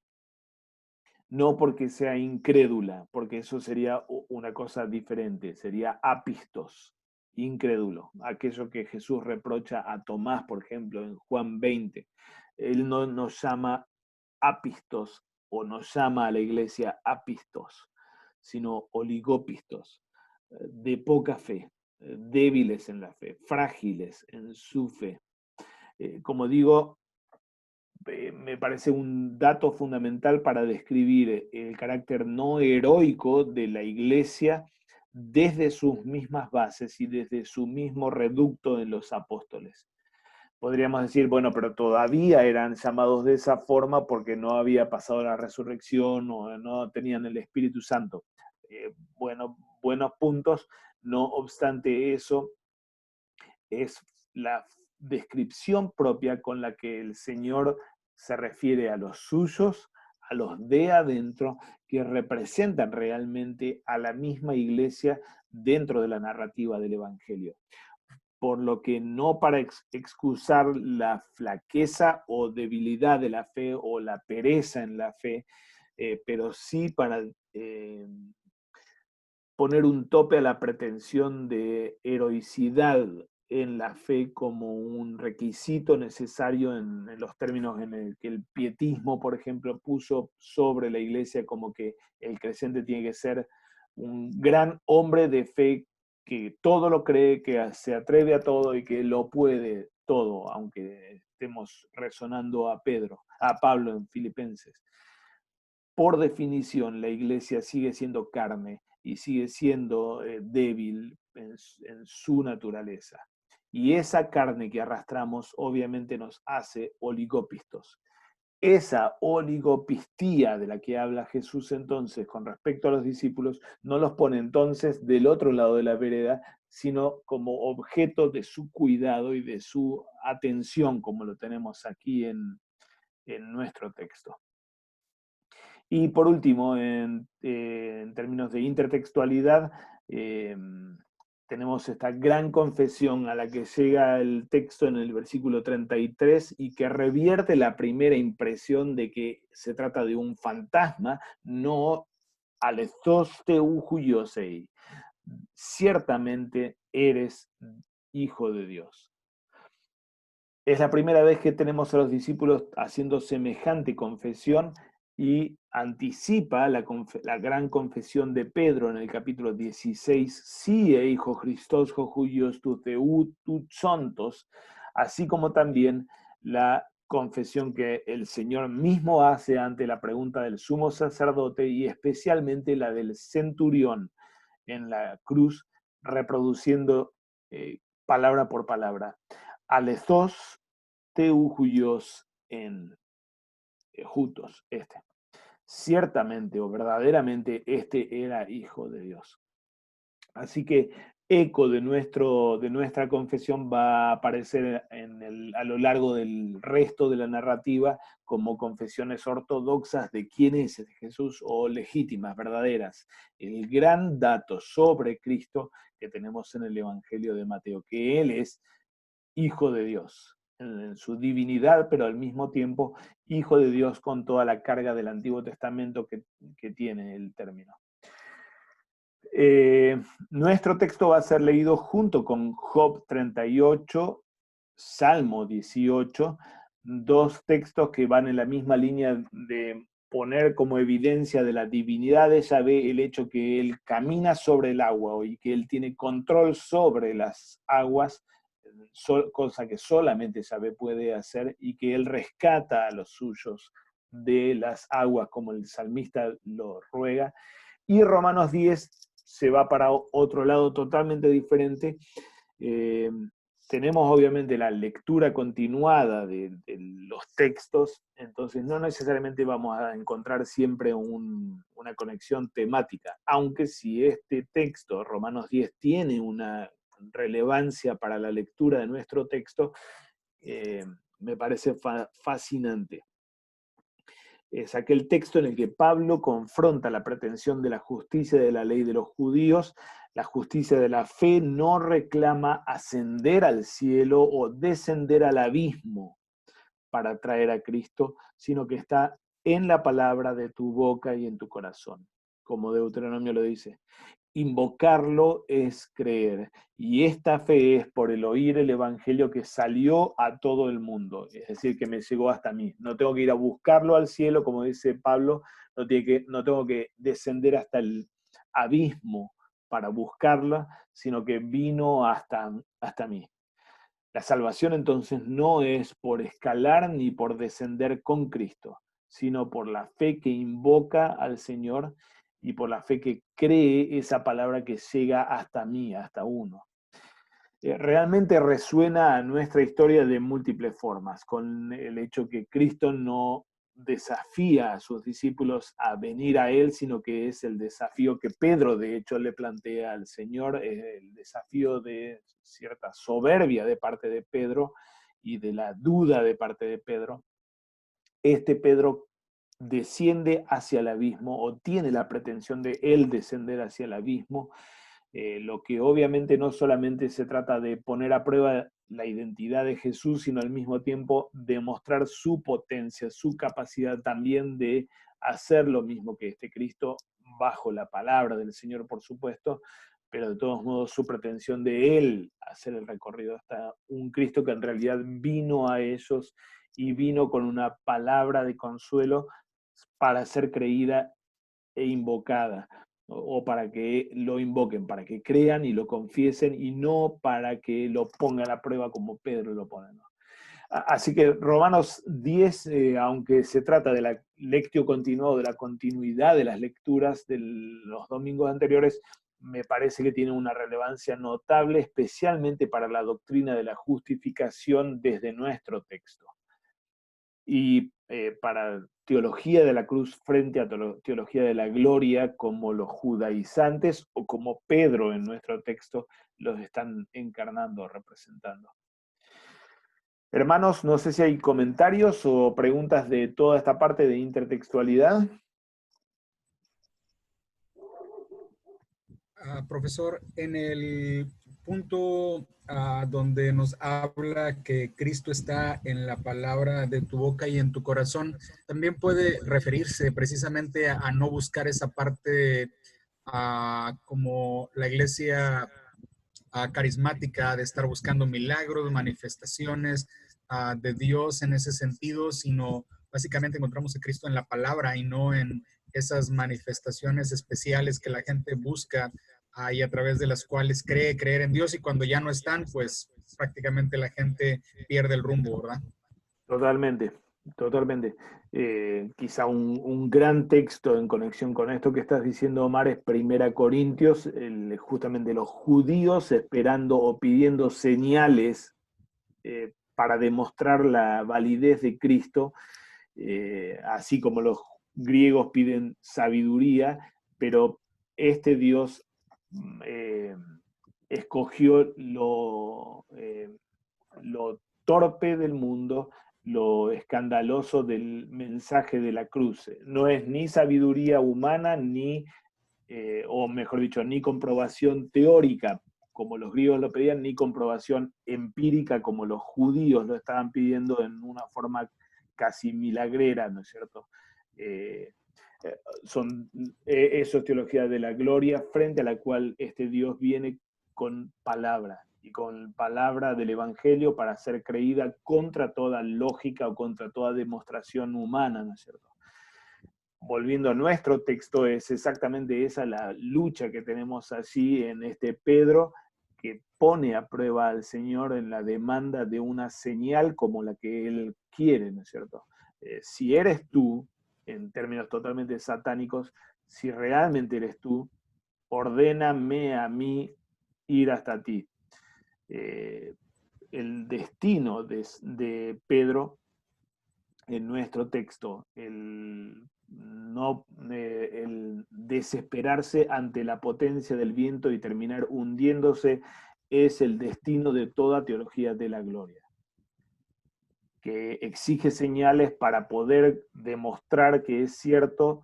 Speaker 1: No porque sea incrédula, porque eso sería una cosa diferente, sería apistos, incrédulo, aquello que Jesús reprocha a Tomás, por ejemplo, en Juan 20. Él no nos llama apistos o nos llama a la iglesia apistos, sino oligopistos, de poca fe, débiles en la fe, frágiles en su fe. Como digo, me parece un dato fundamental para describir el carácter no heroico de la iglesia desde sus mismas bases y desde su mismo reducto en los apóstoles. Podríamos decir, bueno, pero todavía eran llamados de esa forma porque no había pasado la resurrección o no tenían el Espíritu Santo. Buenos puntos. No obstante eso, es la descripción propia con la que el Señor se refiere a los suyos, a los de adentro, que representan realmente a la misma iglesia dentro de la narrativa del Evangelio. Por lo que no para excusar la flaqueza o debilidad de la fe o la pereza en la fe, pero sí para poner un tope a la pretensión de heroicidad en la fe como un requisito necesario en los términos en el que el pietismo, por ejemplo, puso sobre la iglesia, como que el creyente tiene que ser un gran hombre de fe que todo lo cree, que se atreve a todo y que lo puede todo, aunque estemos resonando a Pablo en Filipenses. Por definición, la iglesia sigue siendo carne y sigue siendo débil en su naturaleza. Y esa carne que arrastramos obviamente nos hace oligopistos. Esa oligopistía de la que habla Jesús entonces con respecto a los discípulos no los pone entonces del otro lado de la vereda, sino como objeto de su cuidado y de su atención, como lo tenemos aquí en nuestro texto. Y por último, en términos de intertextualidad, tenemos esta gran confesión a la que llega el texto en el versículo 33 y que revierte la primera impresión de que se trata de un fantasma, no alethos teuju iosei. Ciertamente eres hijo de Dios. Es la primera vez que tenemos a los discípulos haciendo semejante confesión y anticipa la gran confesión de Pedro en el capítulo 16, sí, hijo Christos, jojuyos tu santos, así como también la confesión que el Señor mismo hace ante la pregunta del sumo sacerdote y especialmente la del centurión en la cruz, reproduciendo palabra por palabra. Alethos teu huios en jutos, este. Ciertamente o verdaderamente este era hijo de Dios. Así que eco de nuestra confesión va a aparecer a lo largo del resto de la narrativa como confesiones ortodoxas de quién es Jesús o legítimas, verdaderas. El gran dato sobre Cristo que tenemos en el Evangelio de Mateo, que Él es hijo de Dios en su divinidad, pero al mismo tiempo hijo de Dios con toda la carga del Antiguo Testamento que tiene el término. Nuestro texto va a ser leído junto con Job 38, Salmo 18, dos textos que van en la misma línea de poner como evidencia de la divinidad de Yahvé el hecho que Él camina sobre el agua y que Él tiene control sobre las aguas, cosa que solamente Yahvé puede hacer, y que Él rescata a los suyos de las aguas como el salmista lo ruega. Y Romanos 10 se va para otro lado totalmente diferente. Tenemos obviamente la lectura continuada de los textos, entonces no necesariamente vamos a encontrar siempre una conexión temática, aunque si este texto, Romanos 10, tiene una relevancia para la lectura de nuestro texto, me parece fascinante. Es aquel texto en el que Pablo confronta la pretensión de la justicia de la ley de los judíos. La justicia de la fe no reclama ascender al cielo o descender al abismo para traer a Cristo, sino que está en la palabra de tu boca y en tu corazón, como Deuteronomio lo dice. Invocarlo es creer, y esta fe es por el oír el Evangelio que salió a todo el mundo, es decir, que me llegó hasta mí. No tengo que ir a buscarlo al cielo, como dice Pablo, no tengo que descender hasta el abismo para buscarla, sino que vino hasta mí. La salvación entonces no es por escalar ni por descender con Cristo, sino por la fe que invoca al Señor y por la fe que cree esa palabra que llega hasta mí, hasta uno. Realmente resuena a nuestra historia de múltiples formas, con el hecho que Cristo no desafía a sus discípulos a venir a Él, sino que es el desafío que Pedro, de hecho, le plantea al Señor, el desafío de cierta soberbia de parte de Pedro y de la duda de parte de Pedro. Este Pedro desciende hacia el abismo o tiene la pretensión de él descender hacia el abismo, lo que obviamente no solamente se trata de poner a prueba la identidad de Jesús, sino al mismo tiempo demostrar su potencia, su capacidad también de hacer lo mismo que este Cristo, bajo la palabra del Señor, por supuesto, pero de todos modos su pretensión de él hacer el recorrido hasta un Cristo que en realidad vino a ellos y vino con una palabra de consuelo para ser creída e invocada, o para que lo invoquen, para que crean y lo confiesen y no para que lo pongan a prueba como Pedro lo pone, ¿no? Así que Romanos 10, aunque se trata de la lectio continuo, de la continuidad de las lecturas de los domingos anteriores, me parece que tiene una relevancia notable, especialmente para la doctrina de la justificación desde nuestro texto. Y para teología de la cruz frente a teología de la gloria, como los judaizantes o como Pedro en nuestro texto los están encarnando o representando. Hermanos, no sé si hay comentarios o preguntas de toda esta parte de intertextualidad.
Speaker 2: Profesor, en el punto donde nos habla que Cristo está en la palabra de tu boca y en tu corazón, también puede referirse precisamente a no buscar esa parte como la iglesia carismática de estar buscando milagros, manifestaciones de Dios en ese sentido, sino básicamente encontramos a Cristo en la palabra y no en esas manifestaciones especiales que la gente busca y a través de las cuales creer en Dios, y cuando ya no están, pues prácticamente la gente pierde el rumbo, ¿verdad?
Speaker 1: Totalmente. Totalmente. Quizá un gran texto en conexión con esto que estás diciendo, Omar, es Primera Corintios, justamente los judíos esperando o pidiendo señales para demostrar la validez de Cristo, así como los griegos piden sabiduría, pero este Dios eh, escogió lo torpe del mundo, lo escandaloso del mensaje de la cruz. No es ni sabiduría humana, o mejor dicho, ni comprobación teórica, como los griegos lo pedían, ni comprobación empírica, como los judíos lo estaban pidiendo en una forma casi milagrera, ¿no es cierto? Eh, eso es teología de la gloria, frente a la cual este Dios viene con palabra, y con palabra del Evangelio para ser creída contra toda lógica o contra toda demostración humana, ¿no es cierto? Volviendo a nuestro texto, es exactamente esa la lucha que tenemos allí en este Pedro, que pone a prueba al Señor en la demanda de una señal como la que Él quiere, ¿no es cierto? Si eres tú, en términos totalmente satánicos, si realmente eres tú, ordéname a mí ir hasta ti. Eh, el destino de Pedro en nuestro texto, el desesperarse ante la potencia del viento y terminar hundiéndose, es el destino de toda teología de la gloria, que exige señales para poder demostrar que es cierto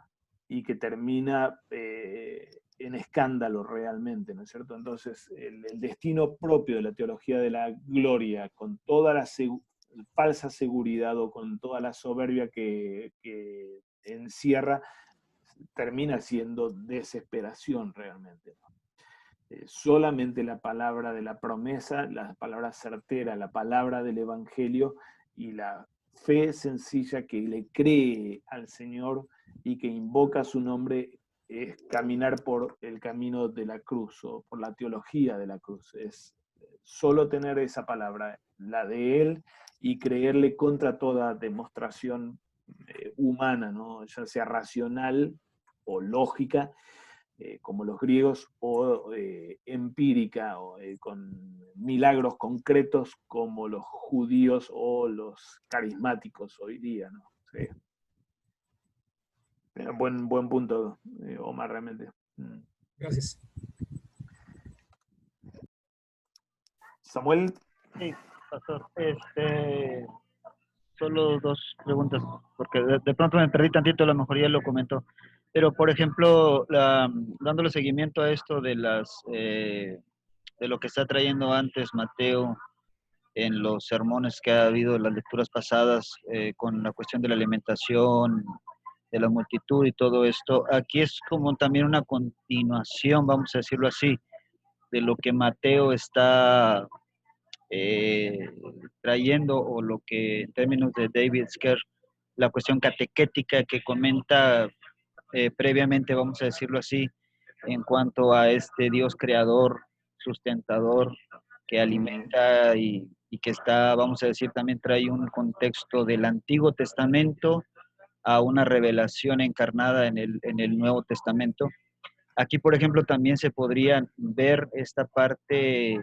Speaker 1: y que termina en escándalo realmente, ¿no es cierto? Entonces, el destino propio de la teología de la gloria, con toda la falsa seguridad o con toda la soberbia que encierra, termina siendo desesperación realmente, ¿no? Solamente la palabra de la promesa, la palabra certera, la palabra del Evangelio y la fe sencilla que le cree al Señor y que invoca su nombre es caminar por el camino de la cruz o por la teología de la cruz. Es solo tener esa palabra, la de Él, y creerle contra toda demostración humana, ¿no? Ya sea racional o lógica, como los griegos, o empírica, o con milagros concretos como los judíos o los carismáticos hoy día, ¿no? Sí. Buen punto, Omar, realmente.
Speaker 2: Gracias.
Speaker 1: Samuel.
Speaker 3: Sí, pastor. Solo dos preguntas, porque de pronto me perdí tantito, a lo mejor ya lo comentó. Pero, por ejemplo, dándole seguimiento a esto de lo que está trayendo antes Mateo en los sermones que ha habido en las lecturas pasadas, con la cuestión de la alimentación, de la multitud y todo esto, aquí es como también una continuación, vamos a decirlo así, de lo que Mateo está eh, trayendo, o lo que en términos de David Sker, la cuestión catequética que comenta previamente, vamos a decirlo así, en cuanto a este Dios creador, sustentador, que alimenta y que está, vamos a decir, también trae un contexto del Antiguo Testamento a una revelación encarnada en el Nuevo Testamento. Aquí, por ejemplo, también se podría ver esta parte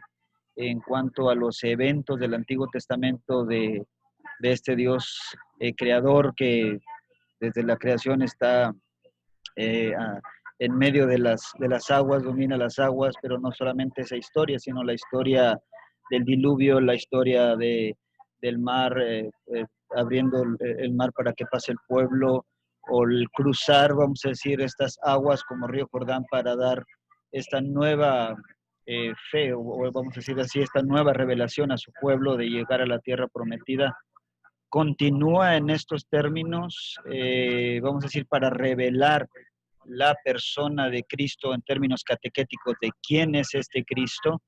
Speaker 3: en cuanto a los eventos del Antiguo Testamento de este Dios creador que desde la creación está en medio de las aguas, domina las aguas, pero no solamente esa historia, sino la historia del diluvio, la historia del mar, abriendo el mar para que pase el pueblo, o el cruzar, vamos a decir, estas aguas como Río Jordán para dar esta nueva fe, o vamos a decir así, esta nueva revelación a su pueblo de llegar a la tierra prometida. Continúa en estos términos, vamos a decir, para revelar la persona de Cristo en términos catequéticos de quién es este Cristo.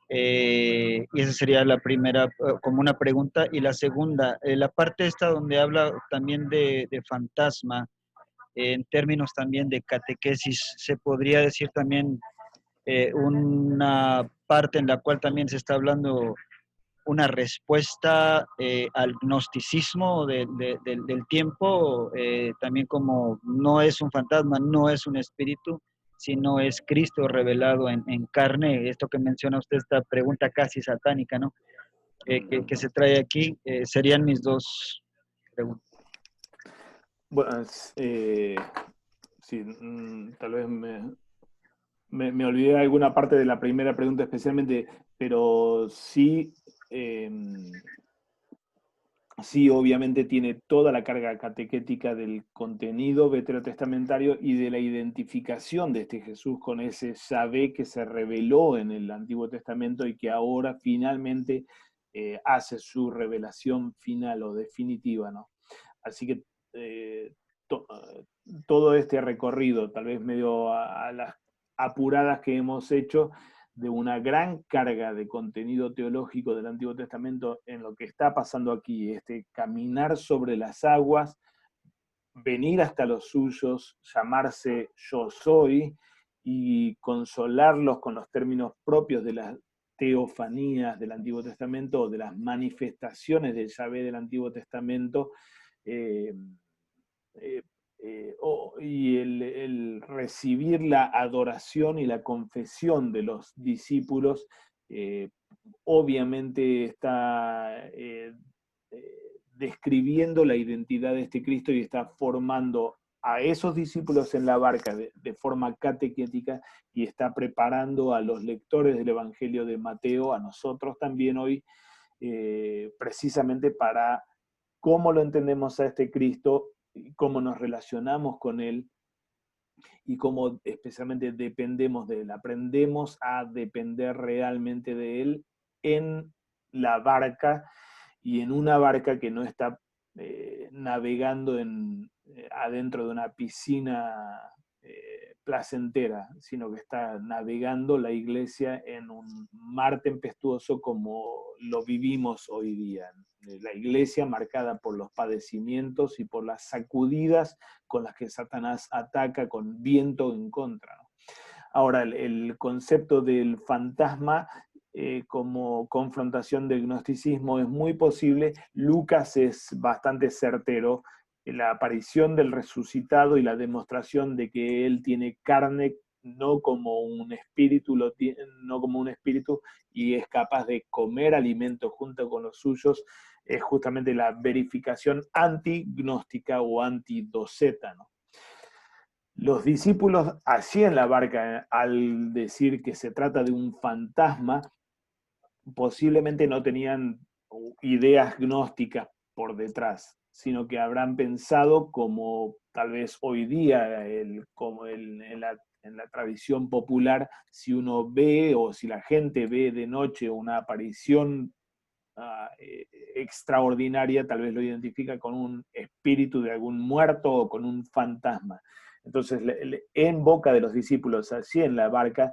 Speaker 3: Y esa sería la primera, como una pregunta. Y la segunda, la parte esta donde habla también de fantasma, en términos también de catequesis, se podría decir también una parte en la cual también se está hablando una respuesta al gnosticismo del tiempo, también como no es un fantasma, no es un espíritu, sino es Cristo revelado en carne. Esto que menciona usted, esta pregunta casi satánica, ¿no? Que se trae aquí, serían mis dos preguntas.
Speaker 1: Bueno, sí, tal vez me olvidé de alguna parte de la primera pregunta especialmente, pero sí, sí, obviamente tiene toda la carga catequética del contenido veterotestamentario y de la identificación de este Jesús con ese Yahvé que se reveló en el Antiguo Testamento y que ahora finalmente hace su revelación final o definitiva, ¿no? Así que to, todo este recorrido, tal vez medio a las apuradas que hemos hecho, de una gran carga de contenido teológico del Antiguo Testamento en lo que está pasando aquí, este caminar sobre las aguas, venir hasta los suyos, llamarse yo soy y consolarlos con los términos propios de las teofanías del Antiguo Testamento o de las manifestaciones del Yahvé del Antiguo Testamento, eh, eh, y el recibir la adoración y la confesión de los discípulos, obviamente está describiendo la identidad de este Cristo y está formando a esos discípulos en la barca de forma catequética y está preparando a los lectores del Evangelio de Mateo, a nosotros también hoy, precisamente para cómo lo entendemos a este Cristo, cómo nos relacionamos con Él y cómo especialmente dependemos de Él. Aprendemos a depender realmente de Él en la barca y en una barca que no está navegando adentro de una piscina placentera, sino que está navegando la iglesia en un mar tempestuoso como lo vivimos hoy día. La iglesia marcada por los padecimientos y por las sacudidas con las que Satanás ataca con viento en contra, ¿no? Ahora, el concepto del fantasma como confrontación del gnosticismo es muy posible. Lucas es bastante certero. La aparición del resucitado y la demostración de que él tiene carne no como un espíritu, no como un espíritu, y es capaz de comer alimento junto con los suyos, es justamente la verificación antignóstica o antidoceta, ¿no? Los discípulos allí en la barca, al decir que se trata de un fantasma, posiblemente no tenían ideas gnósticas por detrás, sino que habrán pensado como tal vez hoy día, en la tradición popular, si uno ve o si la gente ve de noche una aparición extraordinaria, tal vez lo identifica con un espíritu de algún muerto o con un fantasma. Entonces, en boca de los discípulos, así en la barca,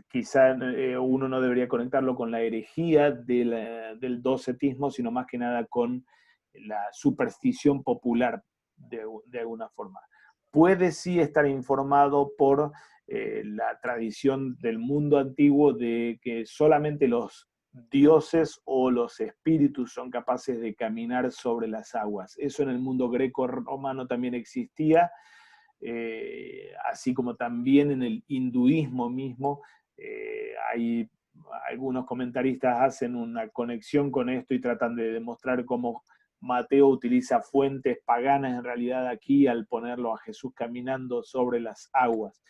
Speaker 1: quizá uno no debería conectarlo con la herejía del docetismo, sino más que nada con la superstición popular de alguna forma. Puede sí estar informado por la tradición del mundo antiguo de que solamente los dioses o los espíritus son capaces de caminar sobre las aguas. Eso en el mundo greco-romano también existía, así como también en el hinduismo mismo. Hay algunos comentaristas hacen una conexión con esto y tratan de demostrar cómo Mateo utiliza fuentes paganas en realidad aquí al ponerlo a Jesús caminando sobre las aguas.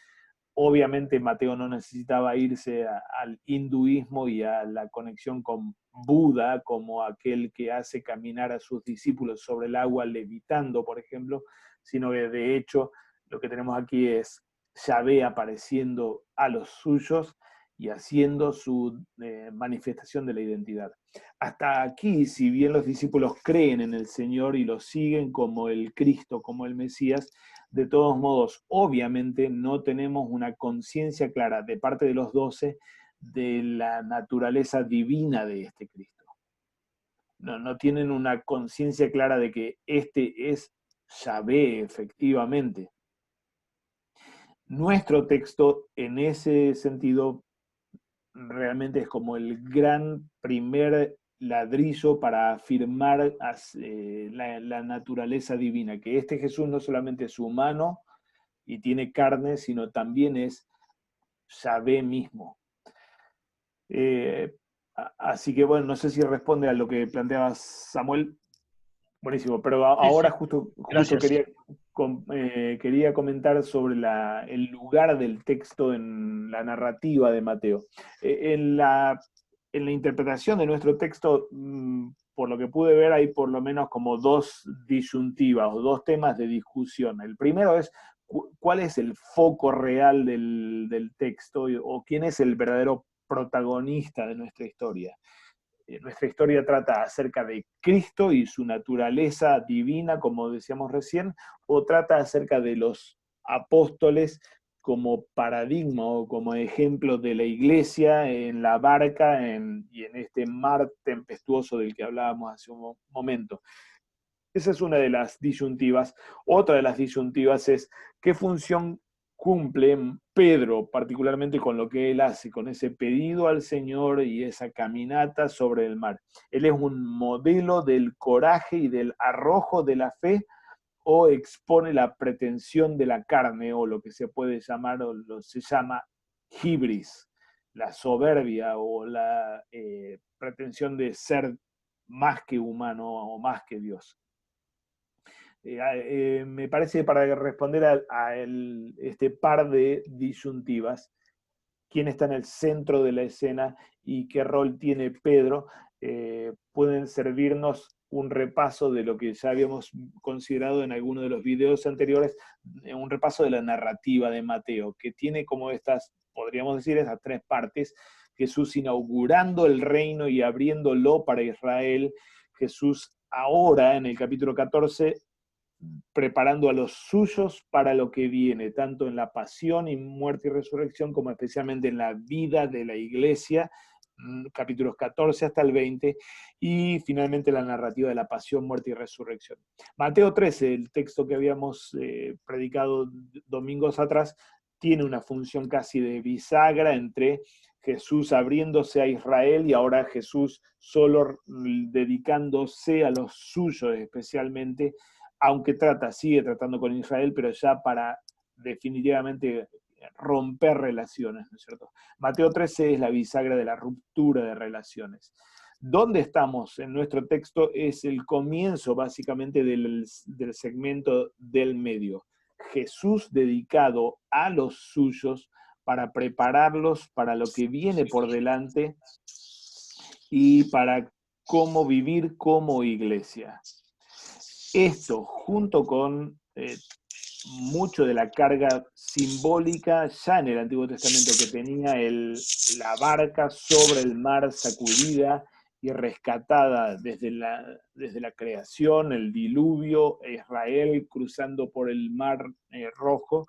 Speaker 1: Obviamente Mateo no necesitaba irse al hinduismo y a la conexión con Buda como aquel que hace caminar a sus discípulos sobre el agua levitando, por ejemplo, sino que de hecho lo que tenemos aquí es Yahvé apareciendo a los suyos y haciendo su manifestación de la identidad. Hasta aquí, si bien los discípulos creen en el Señor y lo siguen como el Cristo, como el Mesías, de todos modos, obviamente no tenemos una conciencia clara de parte de los 12 de la naturaleza divina de este Cristo. No tienen una conciencia clara de que este es Yahvé, efectivamente. Nuestro texto, en ese sentido, realmente es como el gran primer ladrillo para afirmar la naturaleza divina, que este Jesús no solamente es humano y tiene carne, sino también es Yahvé mismo. Así que bueno, no sé si responde a lo que planteaba Samuel. Buenísimo, pero
Speaker 3: Sí, sí,
Speaker 1: ahora justo
Speaker 3: gracias.
Speaker 1: quería comentar sobre el lugar del texto en la narrativa de Mateo. En la interpretación de nuestro texto, por lo que pude ver, hay por lo menos como dos disyuntivas o dos temas de discusión. El primero es cuál es el foco real del texto o quién es el verdadero protagonista de nuestra historia. Nuestra historia trata acerca de Cristo y su naturaleza divina, como decíamos recién, o trata acerca de los apóstoles como paradigma o como ejemplo de la iglesia en la barca y en este mar tempestuoso del que hablábamos hace un momento. Esa es una de las disyuntivas. Otra de las disyuntivas es qué función cumple Pedro, particularmente con lo que él hace, con ese pedido al Señor y esa caminata sobre el mar. Él es un modelo del coraje y del arrojo de la fe, o expone la pretensión de la carne, o lo que se puede llamar, se llama hibris, la soberbia o la pretensión de ser más que humano o más que Dios. Me parece que para responder este par de disyuntivas, quién está en el centro de la escena y qué rol tiene Pedro, pueden servirnos un repaso de lo que ya habíamos considerado en alguno de los videos anteriores, un repaso de la narrativa de Mateo, que tiene como estas, podríamos decir, estas tres partes: Jesús inaugurando el reino y abriéndolo para Israel, Jesús ahora en el capítulo 14 preparando a los suyos para lo que viene, tanto en la pasión y muerte y resurrección, como especialmente en la vida de la iglesia, capítulos 14 hasta el 20, y finalmente la narrativa de la pasión, muerte y resurrección. Mateo 13, el texto que habíamos predicado domingos atrás, tiene una función casi de bisagra entre Jesús abriéndose a Israel y ahora Jesús solo dedicándose a los suyos especialmente, aunque sigue tratando con Israel, pero ya para definitivamente romper relaciones, ¿no es cierto? Mateo 13 es la bisagra de la ruptura de relaciones. ¿Dónde estamos en nuestro texto? Es el comienzo básicamente del segmento del medio. Jesús dedicado a los suyos para prepararlos para lo que viene por delante y para cómo vivir como iglesia. Esto, junto con mucho de la carga simbólica ya en el Antiguo Testamento que tenía la barca sobre el mar sacudida y rescatada desde la creación, el diluvio, Israel cruzando por el mar Rojo,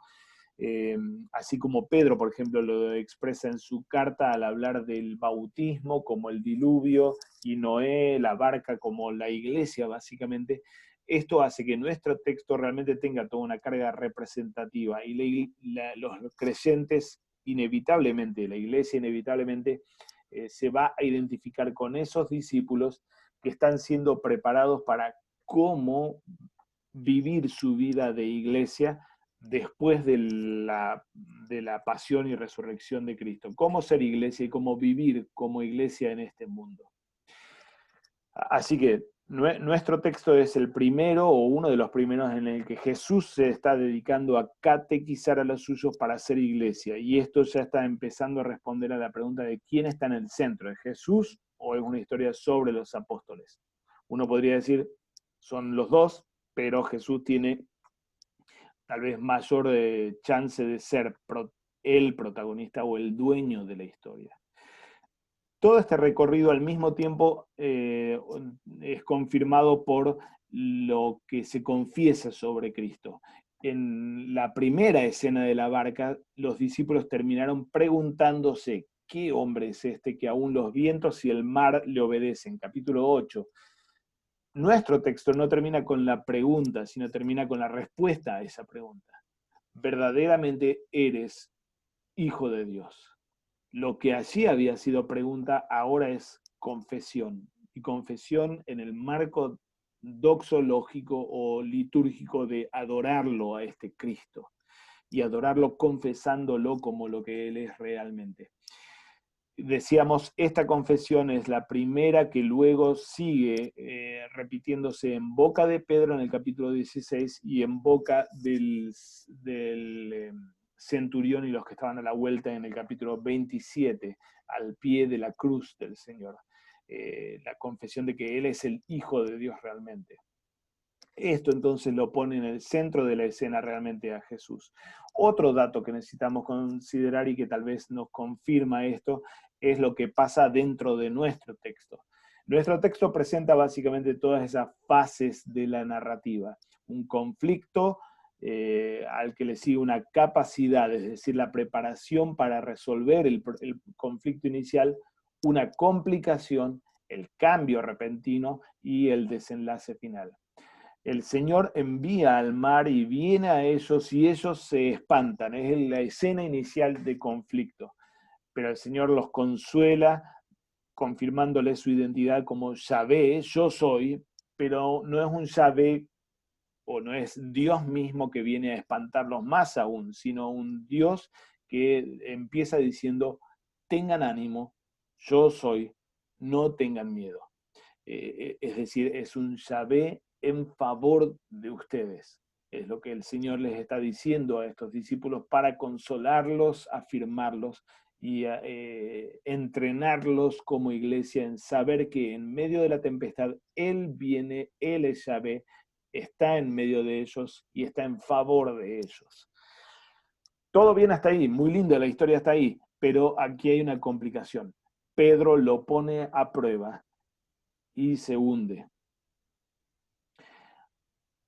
Speaker 1: así como Pedro, por ejemplo, lo expresa en su carta al hablar del bautismo como el diluvio, y Noé, la barca, como la iglesia, básicamente. Esto hace que nuestro texto realmente tenga toda una carga representativa, y los creyentes inevitablemente, la iglesia inevitablemente se va a identificar con esos discípulos que están siendo preparados para cómo vivir su vida de iglesia después de la pasión y resurrección de Cristo. Cómo ser iglesia y cómo vivir como iglesia en este mundo. Así que nuestro texto es el primero o uno de los primeros en el que Jesús se está dedicando a catequizar a los suyos para ser iglesia. Y esto ya está empezando a responder a la pregunta de quién está en el centro, ¿es Jesús o es una historia sobre los apóstoles? Uno podría decir, son los dos, pero Jesús tiene tal vez mayor chance de ser el protagonista o el dueño de la historia. Todo este recorrido al mismo tiempo es confirmado por lo que se confiesa sobre Cristo. En la primera escena de la barca, los discípulos terminaron preguntándose: ¿qué hombre es este que aún los vientos y el mar le obedecen? Capítulo 8. Nuestro texto no termina con la pregunta, sino termina con la respuesta a esa pregunta. ¿Verdaderamente eres hijo de Dios? Lo que allí había sido pregunta ahora es confesión. y confesión en el marco doxológico o litúrgico de adorarlo a este Cristo y adorarlo confesándolo como lo que Él es realmente. Decíamos, esta confesión es la primera que luego sigue repitiéndose en boca de Pedro en el capítulo 16 y en boca del centurión y los que estaban a la vuelta en el capítulo 27, al pie de la cruz del Señor. La confesión de que Él es el Hijo de Dios realmente. Esto entonces lo pone en el centro de la escena realmente a Jesús. Otro dato que necesitamos considerar y que tal vez nos confirma esto es lo que pasa dentro de nuestro texto. Nuestro texto presenta básicamente todas esas fases de la narrativa. Un conflicto al que le sigue una capacidad, es decir, la preparación para resolver el conflicto inicial, una complicación, el cambio repentino y el desenlace final. El Señor envía al mar y viene a ellos y ellos se espantan. Es la escena inicial de conflicto. Pero el Señor los consuela confirmándole su identidad como Yahvé, yo soy, pero no es un Yahvé o no es Dios mismo que viene a espantarlos más aún, sino un Dios que empieza diciendo, tengan ánimo, yo soy, no tengan miedo. Es decir, es un Yahvé en favor de ustedes. Es lo que el Señor les está diciendo a estos discípulos para consolarlos, afirmarlos y entrenarlos como iglesia en saber que en medio de la tempestad Él viene, Él es Yahvé, está en medio de ellos y está en favor de ellos. Todo bien hasta ahí, muy linda la historia hasta ahí, pero aquí hay una complicación. Pedro lo pone a prueba y se hunde.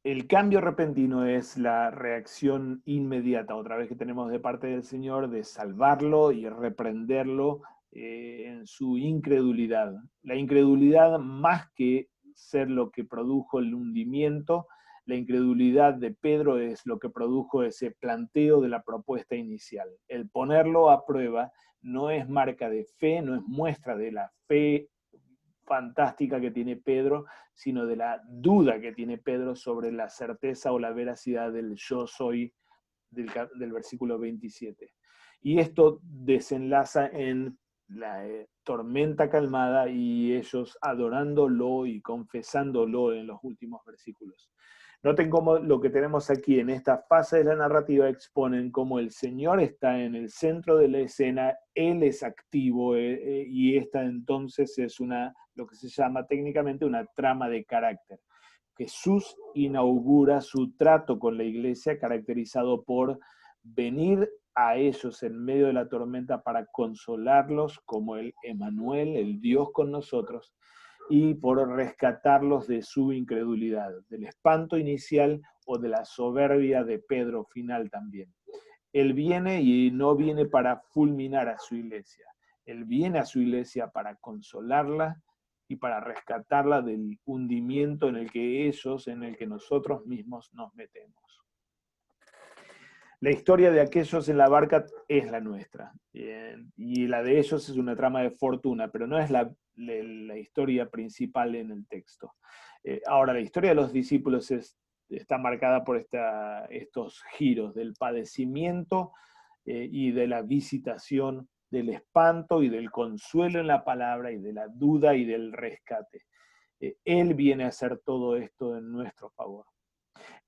Speaker 1: El cambio repentino es la reacción inmediata, otra vez que tenemos de parte del Señor, de salvarlo y reprenderlo en su incredulidad. La incredulidad, más que ser lo que produjo el hundimiento, la incredulidad de Pedro es lo que produjo ese planteo de la propuesta inicial. El ponerlo a prueba no es marca de fe, no es muestra de la fe fantástica que tiene Pedro, sino de la duda que tiene Pedro sobre la certeza o la veracidad del yo soy del versículo 27. Y esto desenlaza en la tormenta calmada y ellos adorándolo y confesándolo en los últimos versículos. Noten cómo lo que tenemos aquí en esta fase de la narrativa exponen cómo el Señor está en el centro de la escena, Él es activo y esta entonces es lo que se llama técnicamente una trama de carácter. Jesús inaugura su trato con la iglesia caracterizado por venir a ellos en medio de la tormenta para consolarlos como el Emmanuel, el Dios con nosotros, y por rescatarlos de su incredulidad, del espanto inicial o de la soberbia de Pedro final también. Él viene y no viene para fulminar a su iglesia. Él viene a su iglesia para consolarla y para rescatarla del hundimiento en el que nosotros mismos nos metemos. La historia de aquellos en la barca es la nuestra, y la de ellos es una trama de fortuna, pero no es la historia principal en el texto. Ahora, la historia de los discípulos está marcada por estos giros del padecimiento y de la visitación, del espanto y del consuelo en la palabra y de la duda y del rescate. Él viene a hacer todo esto en nuestro favor.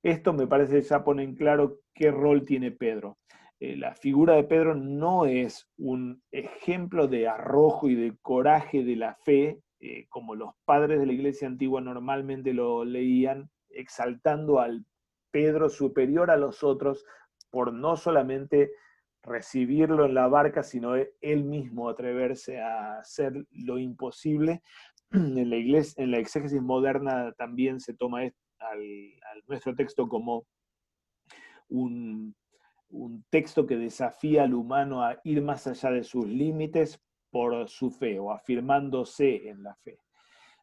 Speaker 1: Esto me parece que ya pone en claro qué rol tiene Pedro. La figura de Pedro no es un ejemplo de arrojo y de coraje de la fe, como los padres de la iglesia antigua normalmente lo leían, exaltando al Pedro superior a los otros por no solamente recibirlo en la barca, sino él mismo atreverse a hacer lo imposible. En la iglesia, en la exégesis moderna también se toma al nuestro texto como un texto que desafía al humano a ir más allá de sus límites por su fe o afirmándose en la fe.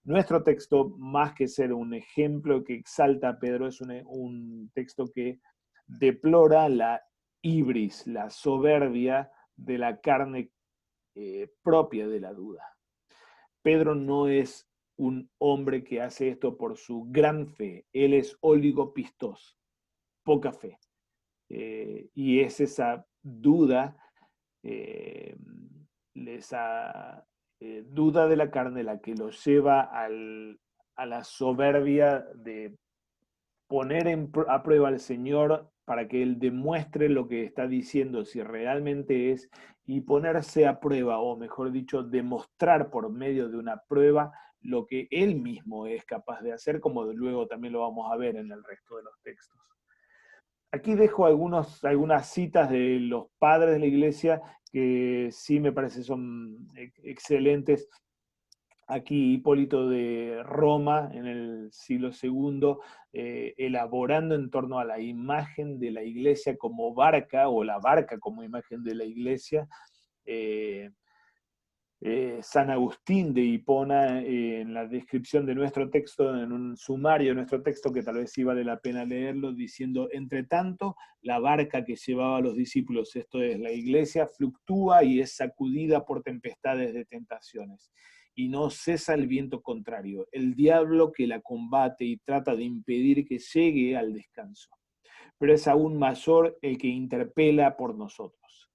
Speaker 1: Nuestro texto, más que ser un ejemplo que exalta a Pedro, es un texto que deplora la ibris, la soberbia de la carne propia de la duda. Pedro no es un hombre que hace esto por su gran fe. Él es oligopistos, poca fe. Y es esa duda, esa duda de la carne la que lo lleva a la soberbia de poner a prueba al Señor para que Él demuestre lo que está diciendo, si realmente es, y ponerse a prueba, o mejor dicho, demostrar por medio de una prueba lo que Él mismo es capaz de hacer, como luego también lo vamos a ver en el resto de los textos. Aquí dejo algunas citas de los padres de la iglesia que sí me parece son excelentes. Aquí Hipólito de Roma, en el siglo II, elaborando en torno a la imagen de la iglesia como barca, o la barca como imagen de la iglesia. San Agustín de Hipona, en la descripción de nuestro texto, en un sumario de nuestro texto, que tal vez sí vale la pena leerlo, diciendo: entre tanto, la barca que llevaba a los discípulos, esto es la iglesia, fluctúa y es sacudida por tempestades de tentaciones, y no cesa el viento contrario, el diablo que la combate y trata de impedir que llegue al descanso. Pero es aún mayor el que interpela por nosotros,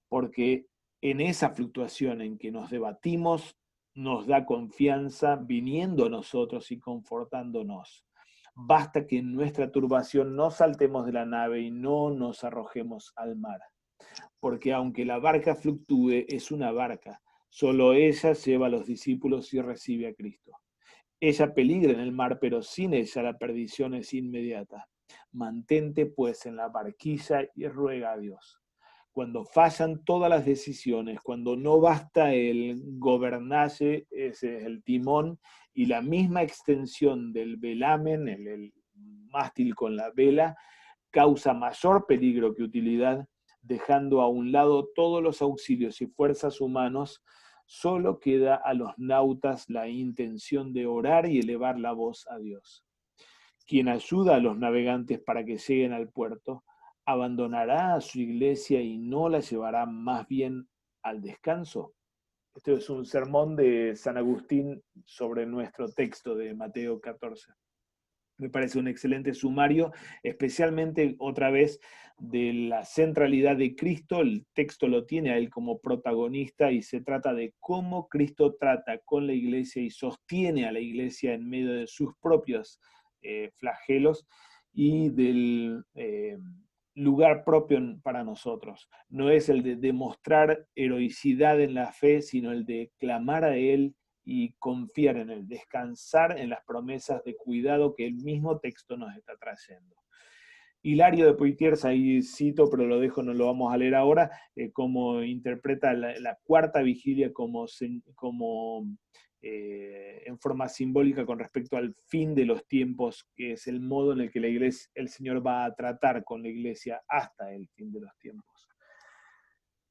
Speaker 1: porque en esa fluctuación en que nos debatimos, nos da confianza viniendo a nosotros y confortándonos. Basta que en nuestra turbación no saltemos de la nave y no nos arrojemos al mar. Porque aunque la barca fluctúe, es una barca. Solo ella lleva a los discípulos y recibe a Cristo. Ella peligra en el mar, pero sin ella la perdición es inmediata. Mantente pues en la barquilla y ruega a Dios. Cuando fallan todas las decisiones, cuando no basta el gobernaje, ese es el timón, y la misma extensión del velamen, el mástil con la vela, causa mayor peligro que utilidad, dejando a un lado todos los auxilios y fuerzas humanos, solo queda a los nautas la intención de orar y elevar la voz a Dios. Quien ayuda a los navegantes para que lleguen al puerto, abandonará a su iglesia y no la llevará más bien al descanso. Este es un sermón de San Agustín sobre nuestro texto de Mateo 14. Me parece un excelente sumario, especialmente otra vez de la centralidad de Cristo. El texto lo tiene a él como protagonista y se trata de cómo Cristo trata con la iglesia y sostiene a la iglesia en medio de sus propios flagelos y del lugar propio para nosotros. No es el de demostrar heroicidad en la fe, sino el de clamar a Él y confiar en Él, descansar en las promesas de cuidado que el mismo texto nos está trayendo. Hilario de Poitiers, ahí cito, pero lo dejo, no lo vamos a leer ahora, cómo interpreta la cuarta vigilia como en forma simbólica con respecto al fin de los tiempos, que es el modo en el que la iglesia, el Señor va a tratar con la iglesia hasta el fin de los tiempos.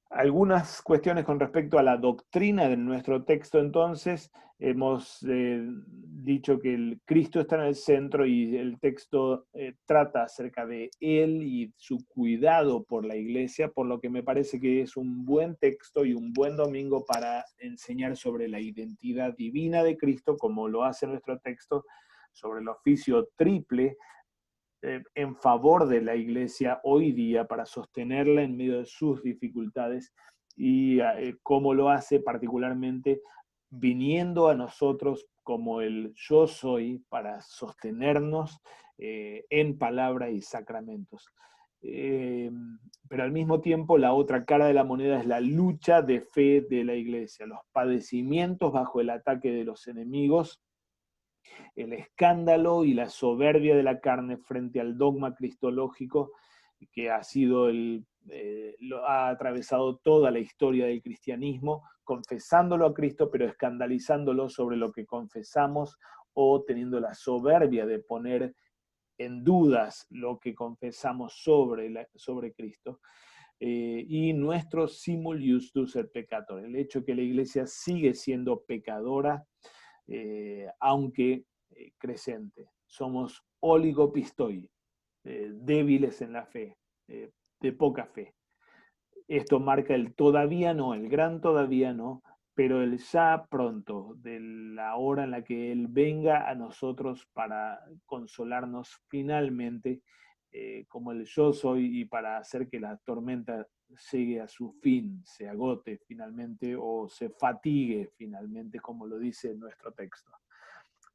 Speaker 1: Algunas cuestiones con respecto a la doctrina de nuestro texto, entonces. Hemos dicho que el Cristo está en el centro y el texto trata acerca de Él y su cuidado por la iglesia, por lo que me parece que es un buen texto y un buen domingo para enseñar sobre la identidad divina de Cristo, como lo hace nuestro texto, sobre el oficio triple en favor de la iglesia hoy día para sostenerla en medio de sus dificultades, y cómo lo hace particularmente viniendo a nosotros como el yo soy para sostenernos en palabra y sacramentos. Pero al mismo tiempo la otra cara de la moneda es la lucha de fe de la iglesia, los padecimientos bajo el ataque de los enemigos, el escándalo y la soberbia de la carne frente al dogma cristológico que ha sido lo ha atravesado toda la historia del cristianismo, confesándolo a Cristo, pero escandalizándolo sobre lo que confesamos, o teniendo la soberbia de poner en dudas lo que confesamos sobre Cristo. Y nuestro simul justus et peccator, el hecho que la iglesia sigue siendo pecadora, aunque crecente. Somos oligopistoi, débiles en la fe, de poca fe. Esto marca el todavía no, el gran todavía no, pero el ya pronto, de la hora en la que Él venga a nosotros para consolarnos finalmente, como el yo soy, y para hacer que la tormenta llegue a su fin, se agote finalmente o se fatigue finalmente, como lo dice nuestro texto.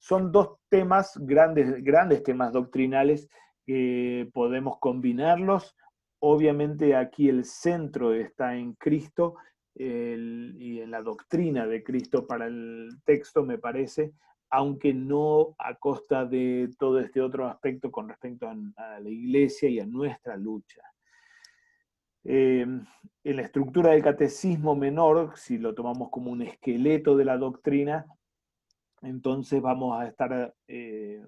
Speaker 1: Son dos temas, grandes temas doctrinales, que podemos combinarlos. Obviamente aquí el centro está en Cristo y en la doctrina de Cristo para el texto, me parece, aunque no a costa de todo este otro aspecto con respecto a la iglesia y a nuestra lucha. En la estructura del catecismo menor, si lo tomamos como un esqueleto de la doctrina, entonces vamos a estar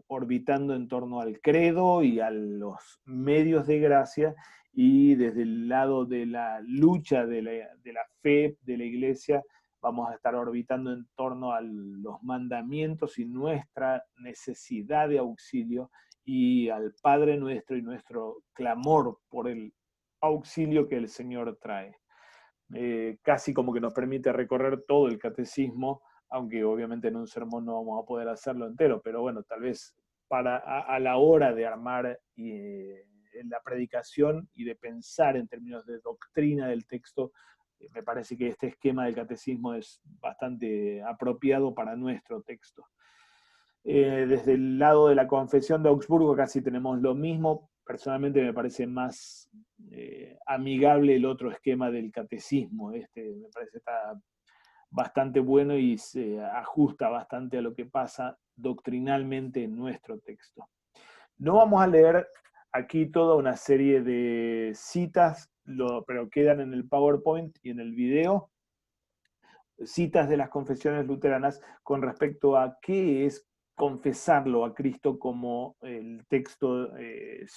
Speaker 1: orbitando en torno al credo y a los medios de gracia, y desde el lado de la lucha de la fe de la iglesia vamos a estar orbitando en torno a los mandamientos y nuestra necesidad de auxilio, y al Padre nuestro y nuestro clamor por el auxilio que el Señor trae. Casi como que nos permite recorrer todo el catecismo, aunque obviamente en un sermón no vamos a poder hacerlo entero, pero bueno, tal vez a la hora de armar en la predicación y de pensar en términos de doctrina del texto, me parece que este esquema del catecismo es bastante apropiado para nuestro texto. Desde el lado de la Confesión de Augsburgo casi tenemos lo mismo. Personalmente me parece más amigable el otro esquema del catecismo. Este me parece que está bastante bueno y se ajusta bastante a lo que pasa doctrinalmente en nuestro texto. No vamos a leer aquí toda una serie de citas, pero quedan en el PowerPoint y en el video, citas de las confesiones luteranas con respecto a qué es confesarlo a Cristo, como el texto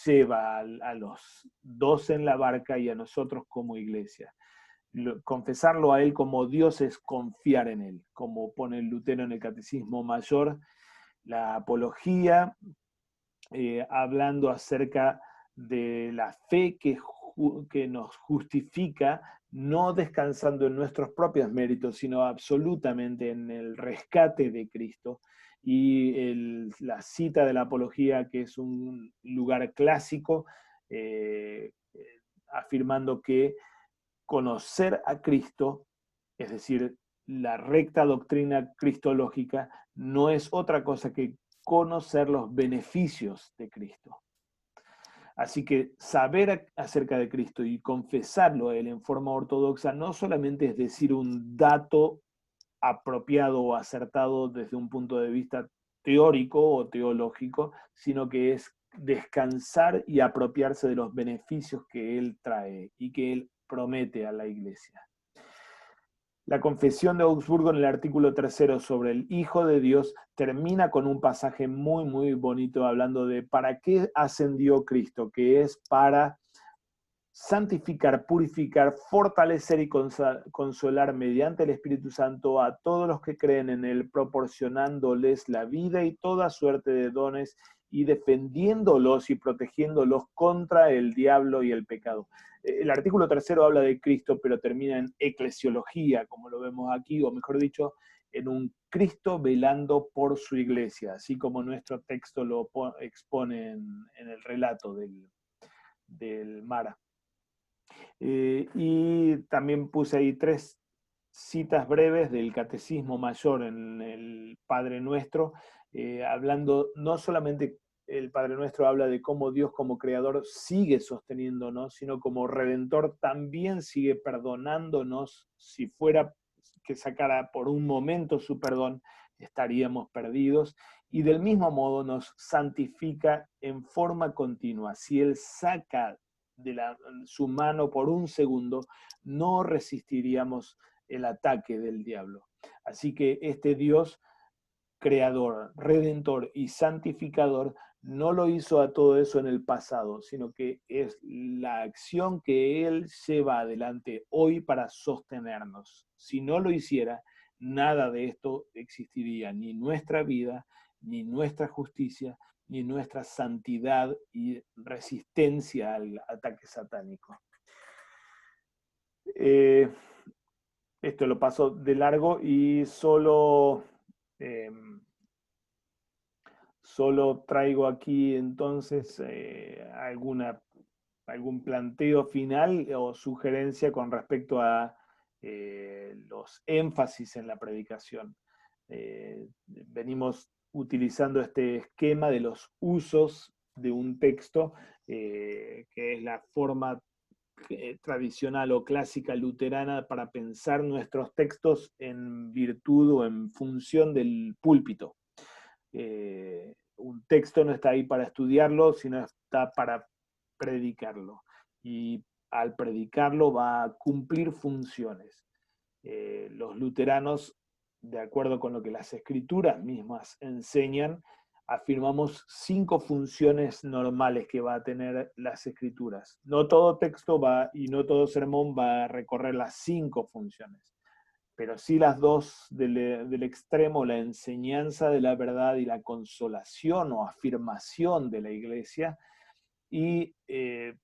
Speaker 1: lleva a los dos en la barca y a nosotros como iglesia. Confesarlo a Él como Dios es confiar en Él, como pone Lutero en el Catecismo Mayor. La apología, hablando acerca de la fe que nos justifica, no descansando en nuestros propios méritos, sino absolutamente en el rescate de Cristo. Y la cita de la apología, que es un lugar clásico, afirmando que conocer a Cristo, es decir, la recta doctrina cristológica, no es otra cosa que conocer los beneficios de Cristo. Así que saber acerca de Cristo y confesarlo a Él en forma ortodoxa no solamente es decir un dato apropiado o acertado desde un punto de vista teórico o teológico, sino que es descansar y apropiarse de los beneficios que Él trae y que Él promete a la iglesia. La Confesión de Augsburgo, en el artículo 3 sobre el Hijo de Dios, termina con un pasaje muy, muy bonito hablando de para qué ascendió Cristo, que es para santificar, purificar, fortalecer y consolar mediante el Espíritu Santo a todos los que creen en Él, proporcionándoles la vida y toda suerte de dones y defendiéndolos y protegiéndolos contra el diablo y el pecado. El artículo 3 habla de Cristo, pero termina en eclesiología, como lo vemos aquí, o mejor dicho, en un Cristo velando por su iglesia, así como nuestro texto lo expone en el relato del Mara. Y también puse ahí 3 citas breves del Catecismo Mayor en el Padre Nuestro, hablando no solamente. El Padre Nuestro habla de cómo Dios como creador sigue sosteniéndonos, sino como redentor también sigue perdonándonos. Si fuera que sacara por un momento su perdón, estaríamos perdidos. Y del mismo modo nos santifica en forma continua. Si Él saca de su mano por un segundo, no resistiríamos el ataque del diablo. Así que este Dios creador, redentor y santificador no lo hizo a todo eso en el pasado, sino que es la acción que Él lleva adelante hoy para sostenernos. Si no lo hiciera, nada de esto existiría, ni nuestra vida, ni nuestra justicia, ni nuestra santidad y resistencia al ataque satánico. esto lo paso de largo y solo traigo aquí entonces algún planteo final o sugerencia con respecto a los énfasis en la predicación. Venimos utilizando este esquema de los usos de un texto, que es la forma tradicional o clásica luterana para pensar nuestros textos en virtud o en función del púlpito. Un texto no está ahí para estudiarlo, sino está para predicarlo. Y al predicarlo va a cumplir funciones. Los luteranos, de acuerdo con lo que las escrituras mismas enseñan, afirmamos 5 funciones normales que va a tener las escrituras. No todo texto y no todo sermón va a recorrer las 5 funciones, pero sí las 2 del extremo, la enseñanza de la verdad y la consolación o afirmación de la iglesia, y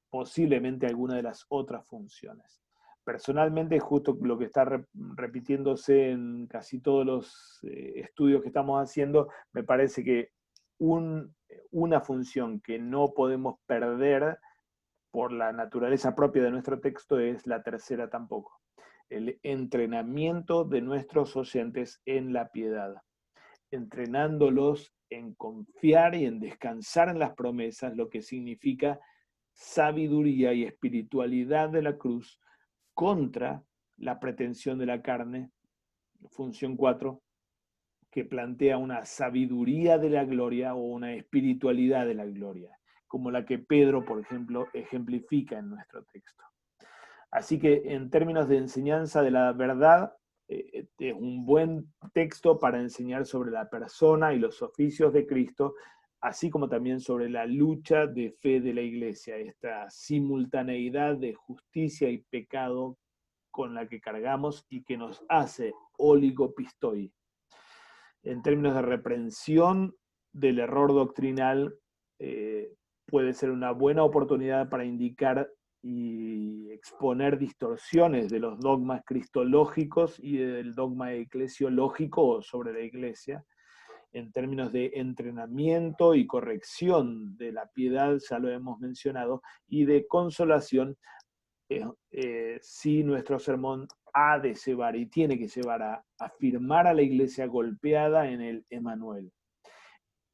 Speaker 1: posiblemente alguna de las otras funciones. Personalmente, justo lo que está repitiéndose en casi todos los estudios que estamos haciendo, me parece que una función que no podemos perder por la naturaleza propia de nuestro texto es la tercera tampoco: el entrenamiento de nuestros oyentes en la piedad, entrenándolos en confiar y en descansar en las promesas, lo que significa sabiduría y espiritualidad de la cruz contra la pretensión de la carne, función 4, que plantea una sabiduría de la gloria o una espiritualidad de la gloria, como la que Pedro, por ejemplo, ejemplifica en nuestro texto. Así que en términos de enseñanza de la verdad, es un buen texto para enseñar sobre la persona y los oficios de Cristo, así como también sobre la lucha de fe de la iglesia, esta simultaneidad de justicia y pecado con la que cargamos y que nos hace oligopistoi. En términos de reprensión del error doctrinal, puede ser una buena oportunidad para indicar y exponer distorsiones de los dogmas cristológicos y del dogma eclesiológico sobre la iglesia. En términos de entrenamiento y corrección de la piedad, ya lo hemos mencionado, y de consolación, si nuestro sermón ha de llevar y tiene que llevar a afirmar a la iglesia golpeada en el Emanuel.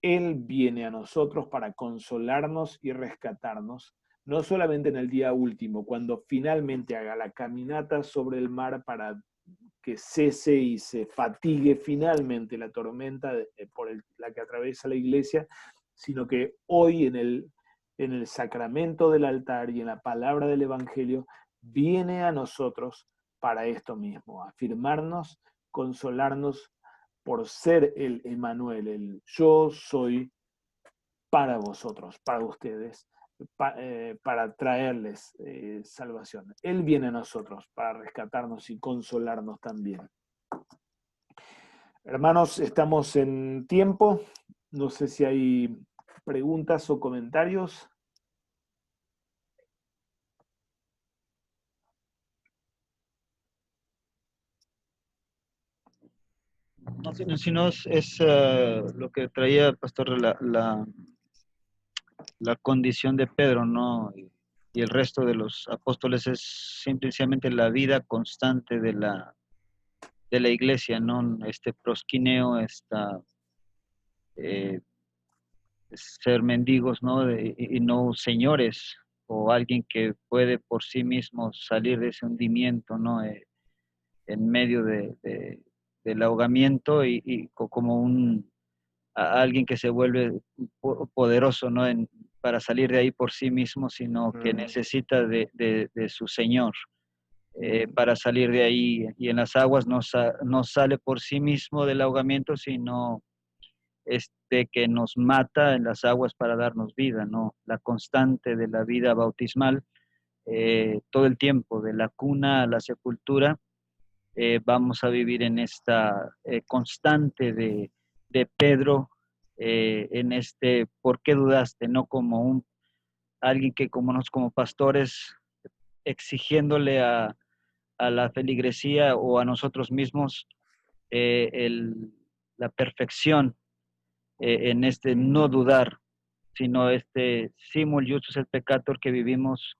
Speaker 1: Él viene a nosotros para consolarnos y rescatarnos, no solamente en el día último, cuando finalmente haga la caminata sobre el mar para que cese y se fatigue finalmente la tormenta por la que atraviesa la iglesia, sino que hoy en el sacramento del altar y en la palabra del Evangelio viene a nosotros para esto mismo: afirmarnos, consolarnos por ser el Emanuel, el yo soy para vosotros, para ustedes, para traerles salvación. Él viene a nosotros para rescatarnos y consolarnos también. Hermanos, estamos en tiempo. No sé si hay preguntas o comentarios.
Speaker 3: No, si no es lo que traía, pastor, la condición de Pedro, ¿no? Y el resto de los apóstoles es simplemente la vida constante de la iglesia, ¿no? Este prosquineo, eh, ser mendigos, ¿no? Y no señores, o alguien que puede por sí mismo salir de ese hundimiento, ¿no? En medio del ahogamiento y como alguien que se vuelve poderoso, ¿no? Para salir de ahí por sí mismo, sino que necesita de su Señor para salir de ahí. Y en las aguas no sale por sí mismo del ahogamiento, sino que nos mata en las aguas para darnos vida, ¿no? La constante de la vida bautismal, todo el tiempo, de la cuna a la sepultura, vamos a vivir en esta constante de Pedro, en ¿por qué dudaste? No como alguien que como pastores exigiéndole a la feligresía o a nosotros mismos la perfección en este no dudar, sino este simul justus et peccator que vivimos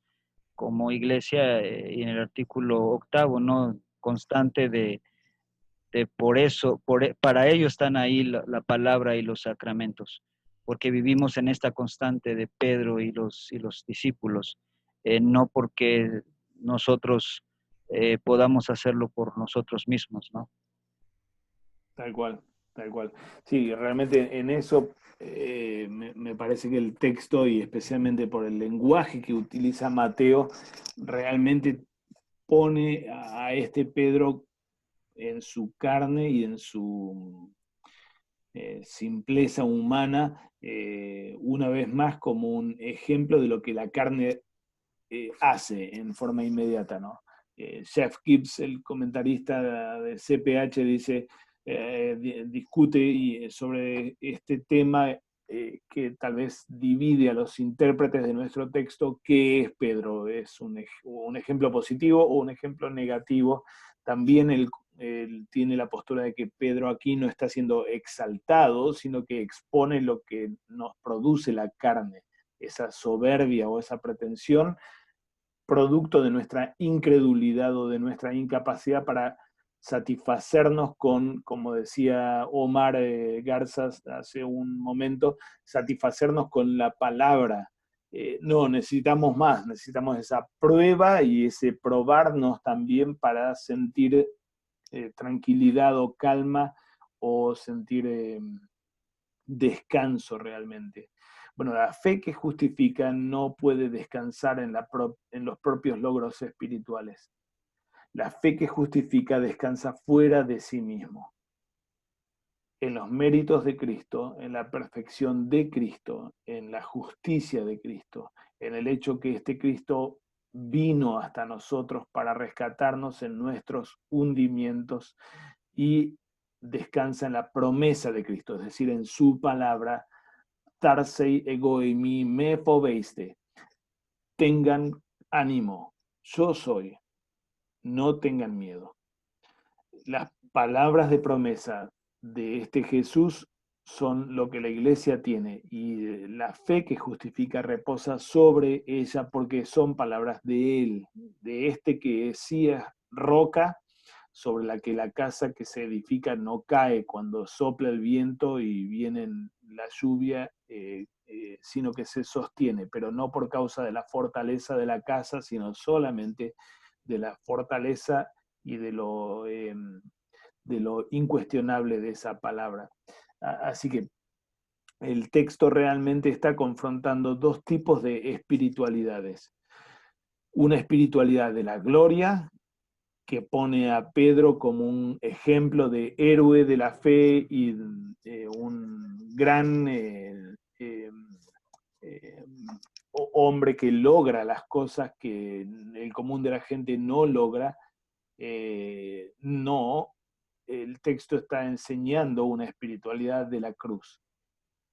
Speaker 3: como iglesia y en el artículo 8, ¿no? Constante de por eso, para ello están ahí la palabra y los sacramentos, porque vivimos en esta constante de Pedro y los discípulos, no porque nosotros podamos hacerlo por nosotros mismos, ¿no?
Speaker 1: Tal cual, tal cual. Sí, realmente en eso me parece que el texto, y especialmente por el lenguaje que utiliza Mateo, realmente pone a este Pedro en su carne y en su simpleza humana, una vez más como un ejemplo de lo que la carne hace en forma inmediata, ¿no? Jeff Gibbs, el comentarista de CPH, dice, discute sobre este tema que tal vez divide a los intérpretes de nuestro texto. ¿Qué es Pedro? ¿Es un ejemplo positivo o un ejemplo negativo? También él tiene la postura de que Pedro aquí no está siendo exaltado, sino que expone lo que nos produce la carne, esa soberbia o esa pretensión, producto de nuestra incredulidad o de nuestra incapacidad para satisfacernos con, como decía Omar Garzas hace un momento, satisfacernos con la palabra. No, necesitamos más, necesitamos esa prueba y ese probarnos también para sentir tranquilidad o calma o sentir descanso realmente. Bueno, la fe que justifica no puede descansar en los propios logros espirituales. La fe que justifica descansa fuera de sí mismo, en los méritos de Cristo, en la perfección de Cristo, en la justicia de Cristo, en el hecho que este Cristo vino hasta nosotros para rescatarnos en nuestros hundimientos, y descansa en la promesa de Cristo, es decir, en su palabra, Tarsei ego mi me poveiste. Tengan ánimo, yo soy, no tengan miedo. Las palabras de promesa de este Jesús son lo que la iglesia tiene, y la fe que justifica reposa sobre ella porque son palabras de Él, de este que sí es roca sobre la que la casa que se edifica no cae cuando sopla el viento y viene la lluvia, sino que se sostiene, pero no por causa de la fortaleza de la casa, sino solamente de la fortaleza y de lo incuestionable de esa palabra. Así que el texto realmente está confrontando dos tipos de espiritualidades. Una espiritualidad de la gloria, que pone a Pedro como un ejemplo de héroe de la fe y un gran hombre que logra las cosas que el común de la gente no logra. No, el texto está enseñando una espiritualidad de la cruz,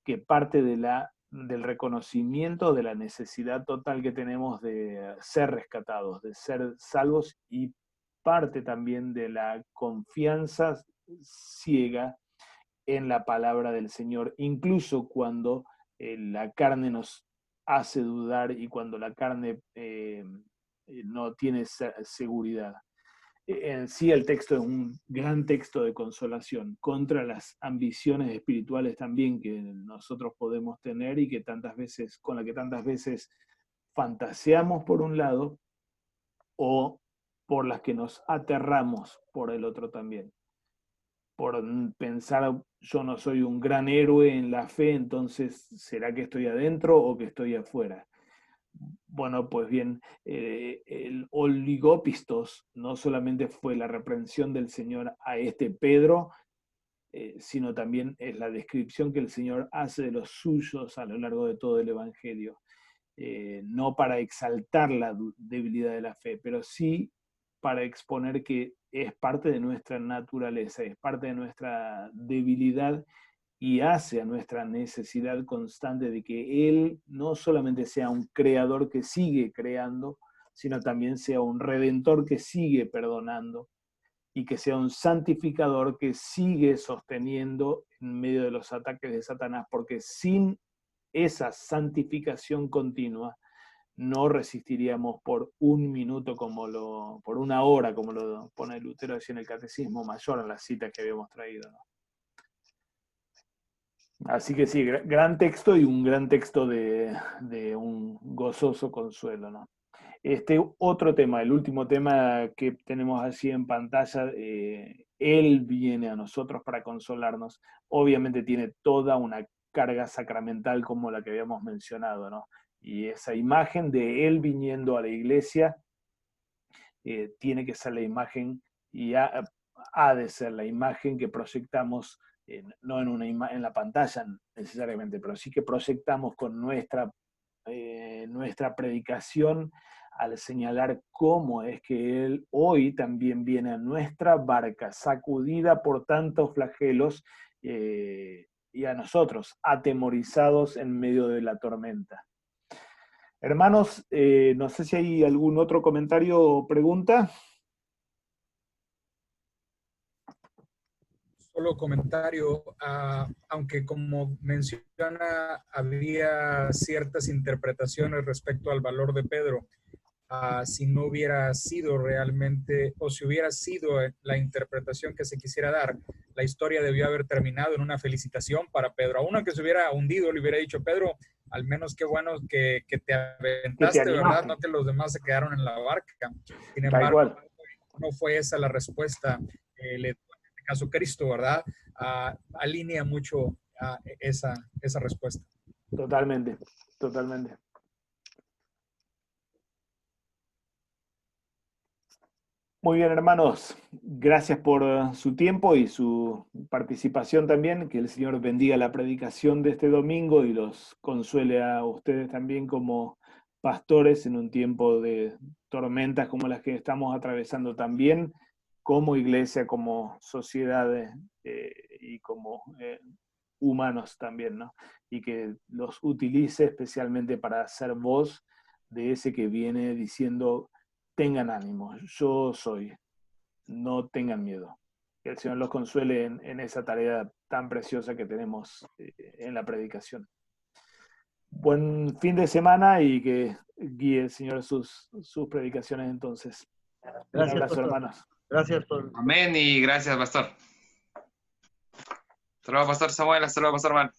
Speaker 1: que parte del reconocimiento de la necesidad total que tenemos de ser rescatados, de ser salvos, y parte también de la confianza ciega en la palabra del Señor, incluso cuando la carne nos hace dudar y cuando la carne no tiene seguridad. En sí el texto es un gran texto de consolación contra las ambiciones espirituales también que nosotros podemos tener y que tantas veces, con la que tantas veces fantaseamos por un lado, o por las que nos aterramos por el otro también. Por pensar, yo no soy un gran héroe en la fe, entonces ¿será que estoy adentro o que estoy afuera? Bueno, pues bien, el oligopistos no solamente fue la reprensión del Señor a este Pedro, sino también es la descripción que el Señor hace de los suyos a lo largo de todo el Evangelio. No para exaltar la debilidad de la fe, pero sí para exponer que es parte de nuestra naturaleza, es parte de nuestra debilidad, y hace a nuestra necesidad constante de que Él no solamente sea un creador que sigue creando, sino también sea un redentor que sigue perdonando y que sea un santificador que sigue sosteniendo en medio de los ataques de Satanás, porque sin esa santificación continua no resistiríamos por un minuto, por una hora, como lo pone Lutero así en el Catecismo Mayor, en la cita que habíamos traído, ¿no? Así que sí, gran texto y un gran texto de un gozoso consuelo, ¿no? Otro tema, el último tema que tenemos así en pantalla, Él viene a nosotros para consolarnos. Obviamente tiene toda una carga sacramental como la que habíamos mencionado, ¿no? Y esa imagen de Él viniendo a la iglesia tiene que ser la imagen y ha de ser la imagen que proyectamos, no en la pantalla necesariamente, pero sí que proyectamos con nuestra predicación al señalar cómo es que Él hoy también viene a nuestra barca, sacudida por tantos flagelos, y a nosotros, atemorizados en medio de la tormenta. Hermanos, no sé si hay algún otro comentario o pregunta.
Speaker 2: Solo comentario, aunque como menciona, había ciertas interpretaciones respecto al valor de Pedro. Si no hubiera sido realmente, o si hubiera sido la interpretación que se quisiera dar, la historia debió haber terminado en una felicitación para Pedro. A uno que se hubiera hundido, le hubiera dicho, Pedro, al menos qué bueno que te aventaste, ¿verdad? No que los demás se quedaron en la barca. Sin embargo, no fue esa la respuesta. En este caso, Cristo, ¿verdad? Alinea mucho esa respuesta.
Speaker 1: Totalmente, totalmente. Muy bien, hermanos. Gracias por su tiempo y su participación también. Que el Señor bendiga la predicación de este domingo y los consuele a ustedes también como pastores en un tiempo de tormentas como las que estamos atravesando también, como iglesia, como sociedad y como humanos también, ¿no? Y que los utilice especialmente para ser voz de ese que viene diciendo: tengan ánimo, yo soy, no tengan miedo. Que el Señor los consuele en esa tarea tan preciosa que tenemos en la predicación. Buen fin de semana y que guíe el Señor sus predicaciones entonces.
Speaker 3: Gracias,
Speaker 1: un abrazo,
Speaker 3: pastor.
Speaker 1: hermanos.
Speaker 3: Gracias por...
Speaker 4: Amén y gracias, pastor. Hasta luego, pastor Samuel. Hasta luego, pastor Man.